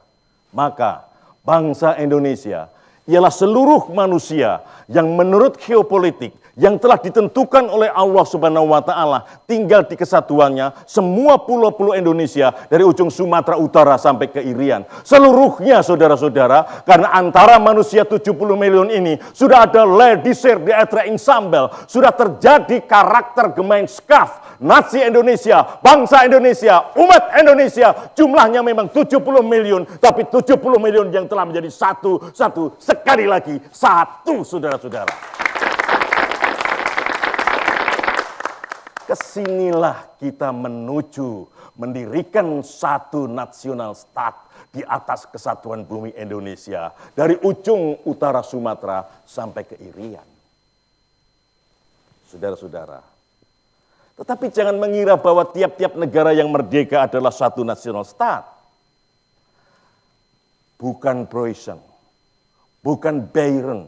Maka bangsa Indonesia ialah seluruh manusia yang menurut geopolitik yang telah ditentukan oleh Allah Subhanahu wa Ta'ala tinggal di kesatuannya semua pulau-pulau Indonesia dari ujung Sumatera Utara sampai ke Irian. Seluruhnya saudara-saudara, karena antara manusia 70 million ini sudah ada le désir d'être ensemble, sudah terjadi karakter Gemeinschaft, nasi Indonesia, bangsa Indonesia, umat Indonesia, jumlahnya memang 70 million, tapi 70 million yang telah menjadi satu, sekali lagi satu, saudara-saudara. Kesinilah kita menuju mendirikan satu nasional stat di atas kesatuan bumi Indonesia dari ujung utara Sumatera sampai ke Irian. Saudara-saudara, tetapi jangan mengira bahwa tiap-tiap negara yang merdeka adalah satu nasional stat. Bukan Preußen, bukan Bayern,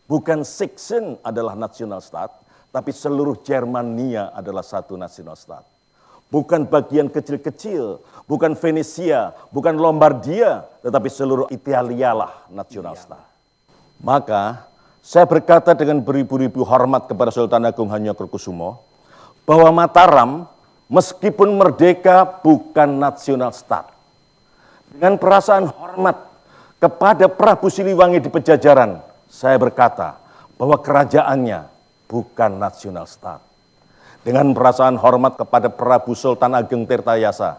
bukan Sachsen adalah nasional stat. Tapi seluruh Jermania adalah satu nasional stat. Bukan bagian kecil-kecil, bukan Venesia, bukan Lombardia, tetapi seluruh Italia lah nasional stat. Maka saya berkata dengan beribu-ribu hormat kepada Sultan Agung Hanyokrokusumo, bahwa Mataram meskipun merdeka bukan nasional stat. Dengan perasaan hormat kepada Prabu Siliwangi di Pejajaran, saya berkata bahwa kerajaannya bukan nasional stat. Dengan perasaan hormat kepada Prabu Sultan Ageng Tirtayasa,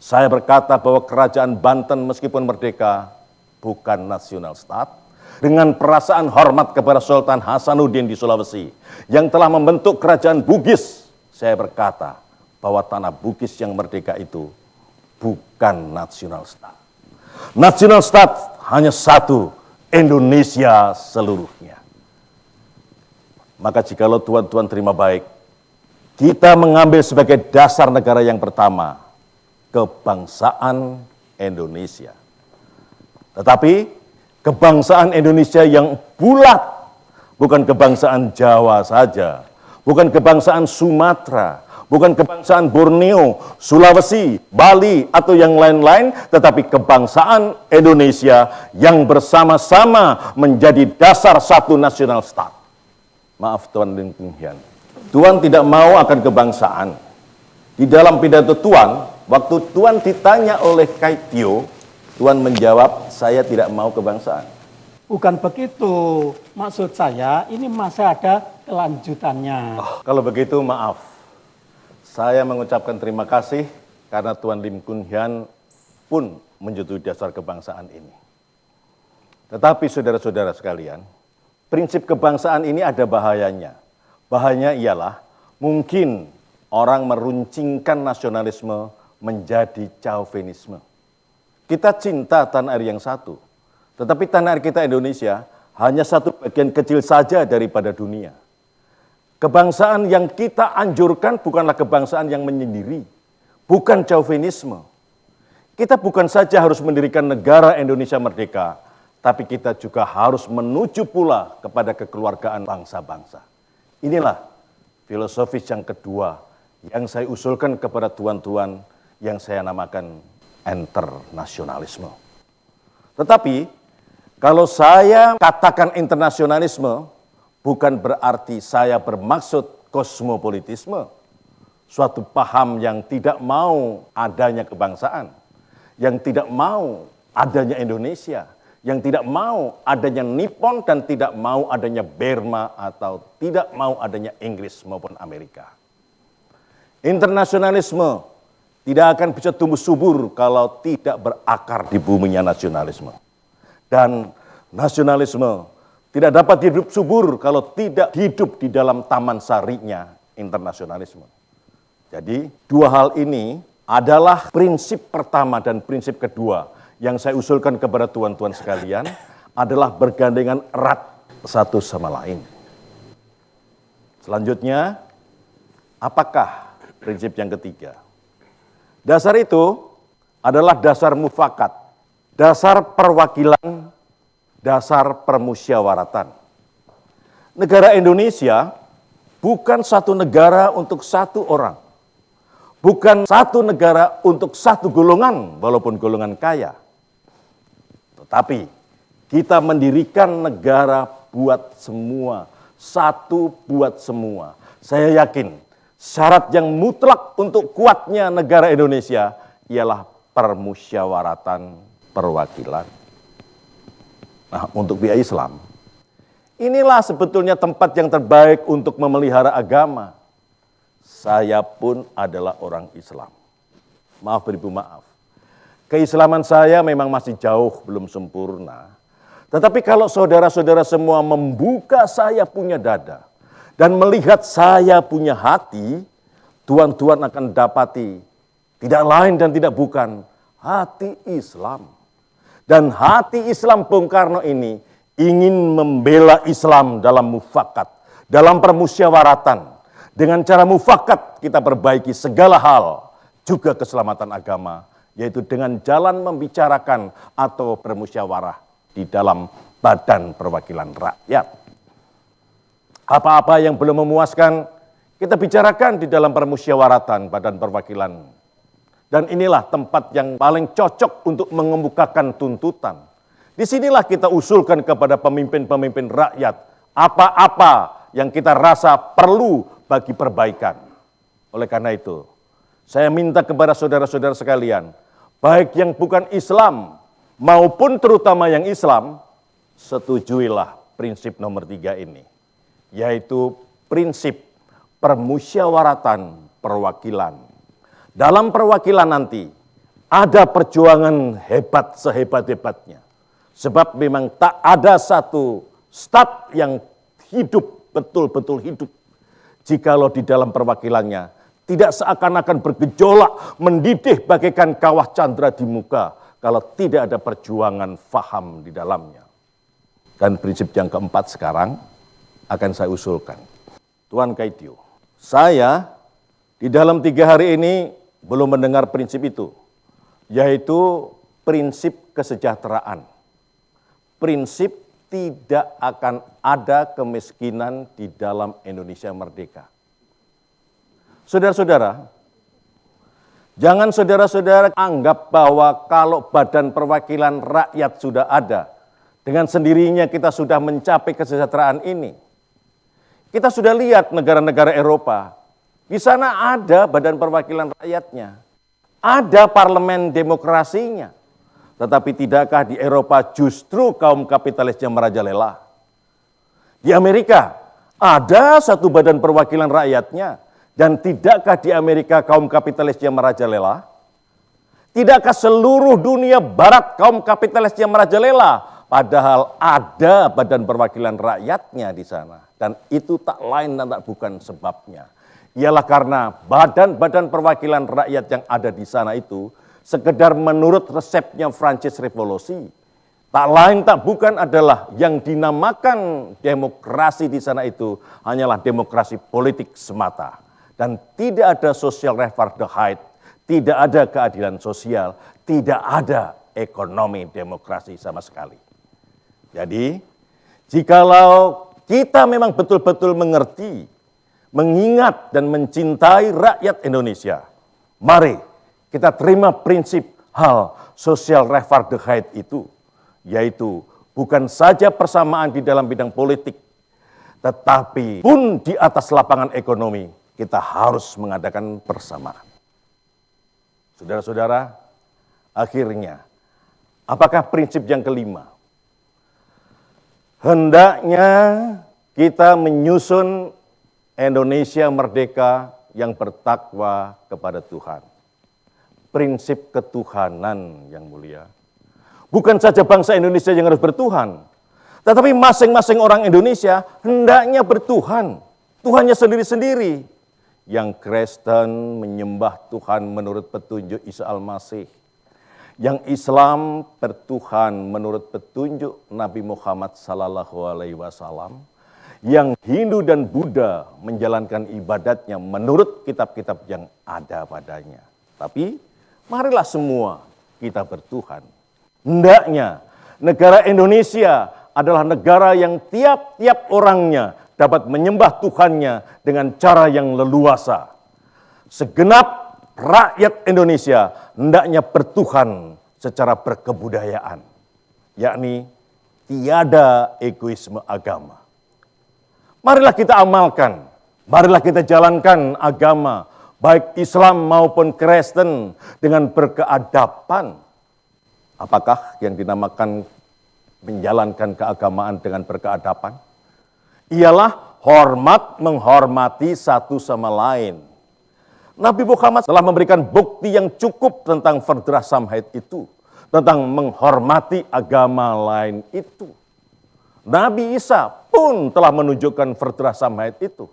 saya berkata bahwa kerajaan Banten meskipun merdeka bukan nasional stat. Dengan perasaan hormat kepada Sultan Hasanuddin di Sulawesi yang telah membentuk kerajaan Bugis, saya berkata bahwa tanah Bugis yang merdeka itu bukan nasional stat. Nasional stat hanya satu, Indonesia seluruhnya. Maka jikalau tuan-tuan terima baik, kita mengambil sebagai dasar negara yang pertama, kebangsaan Indonesia. Tetapi kebangsaan Indonesia yang bulat, bukan kebangsaan Jawa saja, bukan kebangsaan Sumatera, bukan kebangsaan Borneo, Sulawesi, Bali, atau yang lain-lain, tetapi kebangsaan Indonesia yang bersama-sama menjadi dasar satu national state. Maaf Tuan Lim Kun Hian, Tuan tidak mau akan kebangsaan. Di dalam pidato Tuan, waktu Tuan ditanya oleh Kaitio, Tuan menjawab, saya tidak mau kebangsaan. Bukan begitu, maksud saya ini masih ada kelanjutannya. Kalau begitu maaf, saya mengucapkan terima kasih karena Tuan Lim Kun Hian pun menyetujui dasar kebangsaan ini. Tetapi saudara-saudara sekalian, prinsip kebangsaan ini ada bahayanya. Bahayanya ialah mungkin orang meruncingkan nasionalisme menjadi chauvinisme. Kita cinta tanah air yang satu, tetapi tanah air kita Indonesia hanya satu bagian kecil saja daripada dunia. Kebangsaan yang kita anjurkan bukanlah kebangsaan yang menyendiri, bukan chauvinisme. Kita bukan saja harus mendirikan negara Indonesia merdeka, tapi kita juga harus menuju pula kepada kekeluargaan bangsa-bangsa. Inilah filosofis yang kedua yang saya usulkan kepada tuan-tuan yang saya namakan internasionalisme. Tetapi kalau saya katakan internasionalisme, bukan berarti saya bermaksud kosmopolitisme, suatu paham yang tidak mau adanya kebangsaan, yang tidak mau adanya Indonesia, yang tidak mau adanya Nippon dan tidak mau adanya Burma atau tidak mau adanya Inggris maupun Amerika. Internasionalisme tidak akan bisa tumbuh subur kalau tidak berakar di buminya nasionalisme. Dan nasionalisme tidak dapat hidup subur kalau tidak hidup di dalam taman sarinya internasionalisme. Jadi dua hal ini adalah prinsip pertama dan prinsip kedua yang saya usulkan kepada tuan-tuan sekalian adalah bergandengan erat satu sama lain. Selanjutnya, apakah prinsip yang ketiga? Dasar itu adalah dasar mufakat, dasar perwakilan, dasar permusyawaratan. Negara Indonesia bukan satu negara untuk satu orang. Bukan satu negara untuk satu golongan, walaupun golongan kaya. Tetapi kita mendirikan negara buat semua, satu buat semua. Saya yakin syarat yang mutlak untuk kuatnya negara Indonesia ialah permusyawaratan perwakilan. Nah, untuk pihak Islam, inilah sebetulnya tempat yang terbaik untuk memelihara agama. Saya pun adalah orang Islam. Maaf beribu maaf. Keislaman saya memang masih jauh belum sempurna. Tetapi kalau saudara-saudara semua membuka saya punya dada dan melihat saya punya hati, tuan-tuan akan dapati tidak lain dan tidak bukan hati Islam. Dan hati Islam Bung Karno ini ingin membela Islam dalam mufakat, dalam permusyawaratan. Dengan cara mufakat kita perbaiki segala hal, juga keselamatan agama, yaitu dengan jalan membicarakan atau bermusyawarah di dalam badan perwakilan rakyat. Apa-apa yang belum memuaskan, kita bicarakan di dalam permusyawaratan badan perwakilan. Dan inilah tempat yang paling cocok untuk mengemukakan tuntutan. Disinilah kita usulkan kepada pemimpin-pemimpin rakyat apa-apa yang kita rasa perlu bagi perbaikan. Oleh karena itu, saya minta kepada saudara-saudara sekalian, baik yang bukan Islam maupun terutama yang Islam, setujuilah prinsip nomor 3 ini, yaitu prinsip permusyawaratan perwakilan. Dalam perwakilan nanti ada perjuangan hebat sehebat-hebatnya. Sebab memang tak ada satu staf yang hidup, betul-betul hidup, jikalau di dalam perwakilannya tidak seakan-akan bergejolak, mendidih bagaikan kawah candra di muka, kalau tidak ada perjuangan faham di dalamnya. Dan prinsip yang keempat sekarang akan saya usulkan. Tuan Kaitio, saya di dalam 3 hari ini belum mendengar prinsip itu, yaitu prinsip kesejahteraan. Prinsip tidak akan ada kemiskinan di dalam Indonesia merdeka. Saudara-saudara, jangan saudara-saudara anggap bahwa kalau Badan Perwakilan Rakyat sudah ada, dengan sendirinya kita sudah mencapai kesejahteraan ini. Kita sudah lihat negara-negara Eropa, di sana ada Badan Perwakilan Rakyatnya, ada parlemen demokrasinya. Tetapi tidakkah di Eropa justru kaum kapitalis yang merajalela? Di Amerika ada satu Badan Perwakilan Rakyatnya, dan tidakkah di Amerika kaum kapitalis yang merajalela? Tidakkah seluruh dunia barat kaum kapitalis yang merajalela? Padahal ada Badan Perwakilan Rakyatnya di sana. Dan itu tak lain dan tak bukan sebabnya. Ialah karena badan-badan perwakilan rakyat yang ada di sana itu sekedar menurut resepnya Prancis Revolusi. Tak lain tak bukan adalah yang dinamakan demokrasi di sana itu hanyalah demokrasi politik semata. Dan tidak ada social Apartheid, tidak ada keadilan sosial, tidak ada ekonomi demokrasi sama sekali. Jadi, jikalau kita memang betul-betul mengerti, mengingat dan mencintai rakyat Indonesia, mari kita terima prinsip hal social Apartheid itu, yaitu bukan saja persamaan di dalam bidang politik, tetapi pun di atas lapangan ekonomi kita harus mengadakan persamaan. Saudara-saudara, akhirnya, apakah prinsip yang kelima? Hendaknya kita menyusun Indonesia merdeka yang bertakwa kepada Tuhan. Prinsip ketuhanan yang mulia. Bukan saja bangsa Indonesia yang harus bertuhan, tetapi masing-masing orang Indonesia hendaknya bertuhan. Tuhannya sendiri-sendiri. Yang Kristen menyembah Tuhan menurut petunjuk Isa Al-Masih. Yang Islam bertuhan menurut petunjuk Nabi Muhammad SAW. Yang Hindu dan Buddha menjalankan ibadatnya menurut kitab-kitab yang ada padanya. Tapi marilah semua kita bertuhan. Hendaknya negara Indonesia adalah negara yang tiap-tiap orangnya dapat menyembah Tuhannya dengan cara yang leluasa. Segenap rakyat Indonesia hendaknya bertuhan secara berkebudayaan, yakni tiada egoisme agama. Marilah kita amalkan, marilah kita jalankan agama, baik Islam maupun Kristen dengan berkeadaban. Apakah yang dinamakan menjalankan keagamaan dengan berkeadaban? Ialah hormat menghormati satu sama lain. Nabi Muhammad telah memberikan bukti yang cukup tentang Verdrasamheid itu, tentang menghormati agama lain itu. Nabi Isa pun telah menunjukkan Verdrasamheid itu.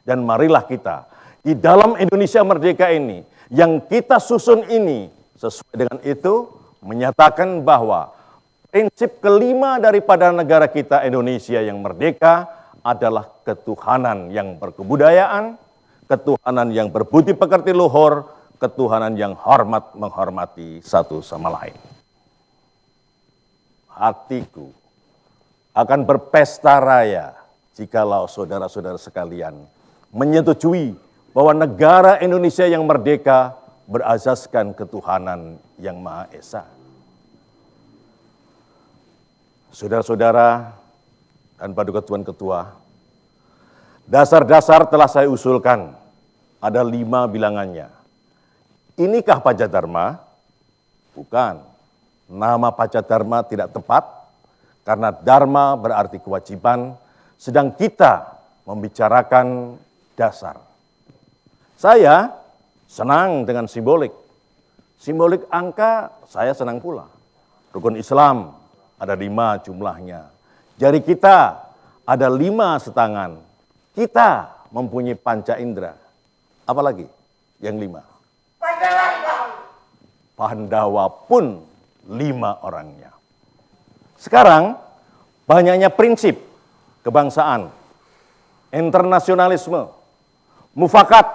Dan marilah kita di dalam Indonesia merdeka ini, yang kita susun ini, sesuai dengan itu, menyatakan bahwa prinsip kelima daripada negara kita Indonesia yang merdeka adalah ketuhanan yang berkebudayaan, ketuhanan yang berbudi pekerti luhur, ketuhanan yang hormat menghormati satu sama lain. Hatiku akan berpesta raya jikalau saudara-saudara sekalian menyetujui bahwa negara Indonesia yang merdeka berasaskan ketuhanan yang Maha Esa. Saudara-saudara dan Paduka Tuan Ketua, dasar-dasar telah saya usulkan, ada 5 bilangannya. Inikah Pajadharma? Bukan. Nama Pajadharma tidak tepat, karena Dharma berarti kewajiban, sedang kita membicarakan dasar. Saya senang dengan simbolik. Simbolik angka saya senang pula. Rukun Islam ada 5 jumlahnya. Jari kita ada 5 setangan. Kita mempunyai panca indera. Apalagi yang 5? Pandawa pun 5 orangnya. Sekarang banyaknya prinsip kebangsaan, internasionalisme, mufakat,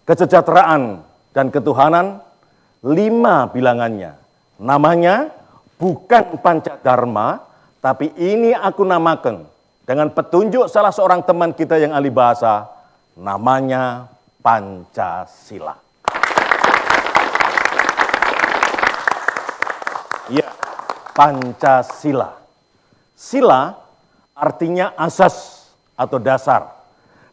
kesejahteraan, dan ketuhanan, 5 bilangannya. Namanya bukan Pancadharma, tapi ini aku namakan dengan petunjuk salah seorang teman kita yang ahli bahasa, namanya Pancasila. Ya, Pancasila. Sila artinya asas atau dasar.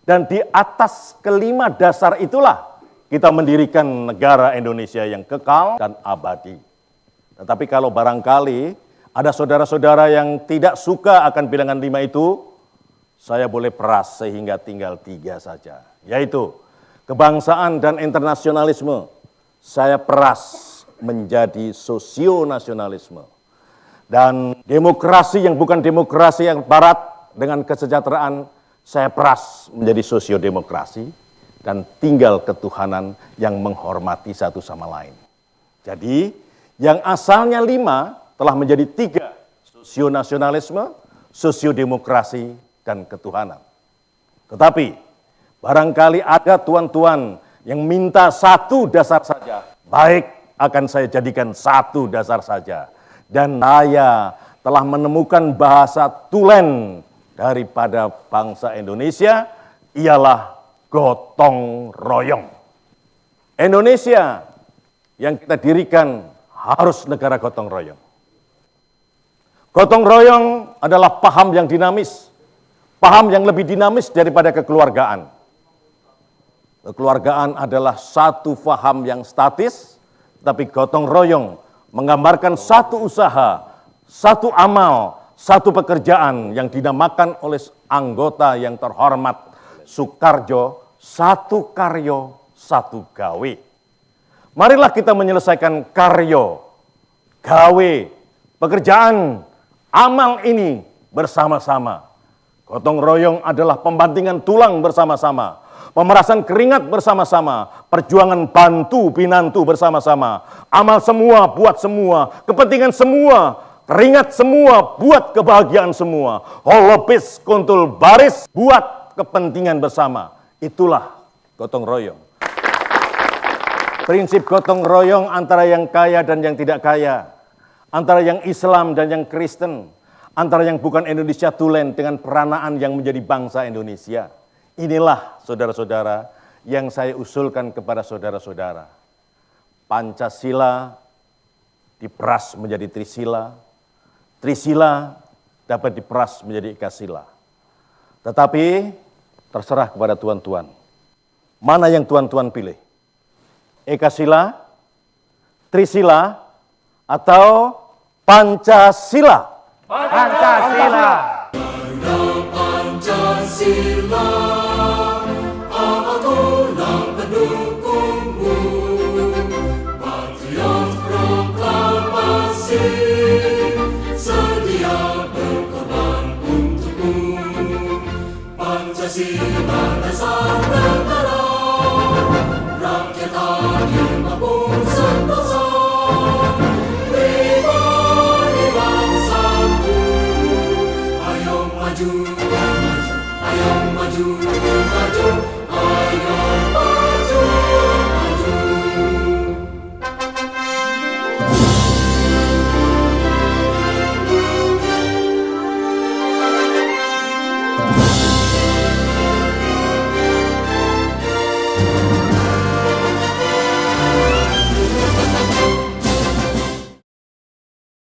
Dan di atas kelima dasar itulah kita mendirikan negara Indonesia yang kekal dan abadi. Tetapi kalau barangkali ada saudara-saudara yang tidak suka akan bilangan 5 itu, saya boleh peras sehingga tinggal 3 saja. Yaitu kebangsaan dan internasionalisme, saya peras menjadi sosionasionalisme. Dan demokrasi yang bukan demokrasi yang barat dengan kesejahteraan, saya peras menjadi sosiodemokrasi. Dan tinggal ketuhanan yang menghormati satu sama lain. Jadi yang asalnya 5 telah menjadi 3, sosionasionalisme, sosiodemokrasi, dan ketuhanan. Tetapi barangkali ada tuan-tuan yang minta 1 dasar saja. Baik, akan saya jadikan 1 dasar saja. Dan saya telah menemukan bahasa tulen daripada bangsa Indonesia, ialah gotong royong. Indonesia yang kita dirikan harus negara gotong royong. Gotong royong adalah paham yang dinamis. Paham yang lebih dinamis daripada kekeluargaan. Kekeluargaan adalah satu paham yang statis, tapi gotong royong menggambarkan satu usaha, satu amal, satu pekerjaan yang dinamakan oleh anggota yang terhormat Soekarjo, satu karyo, satu gawe. Marilah kita menyelesaikan karyo, gawe, pekerjaan, amal ini bersama-sama. Gotong royong adalah pembantingan tulang bersama-sama, pemerasan keringat bersama-sama, perjuangan bantu binantu bersama-sama, amal semua buat semua, kepentingan semua, keringat semua buat kebahagiaan semua, holopis kuntul baris buat kepentingan bersama. Itulah gotong royong. Prinsip gotong royong antara yang kaya dan yang tidak kaya, antara yang Islam dan yang Kristen, antara yang bukan Indonesia tulen dengan peranaan yang menjadi bangsa Indonesia. Inilah saudara-saudara yang saya usulkan kepada saudara-saudara. Pancasila diperas menjadi Trisila, Trisila dapat diperas menjadi Ekasila. Tetapi terserah kepada tuan-tuan. Mana yang tuan-tuan pilih? Ekasila, Trisila, atau Pancasila? Pancasila. Pancasila.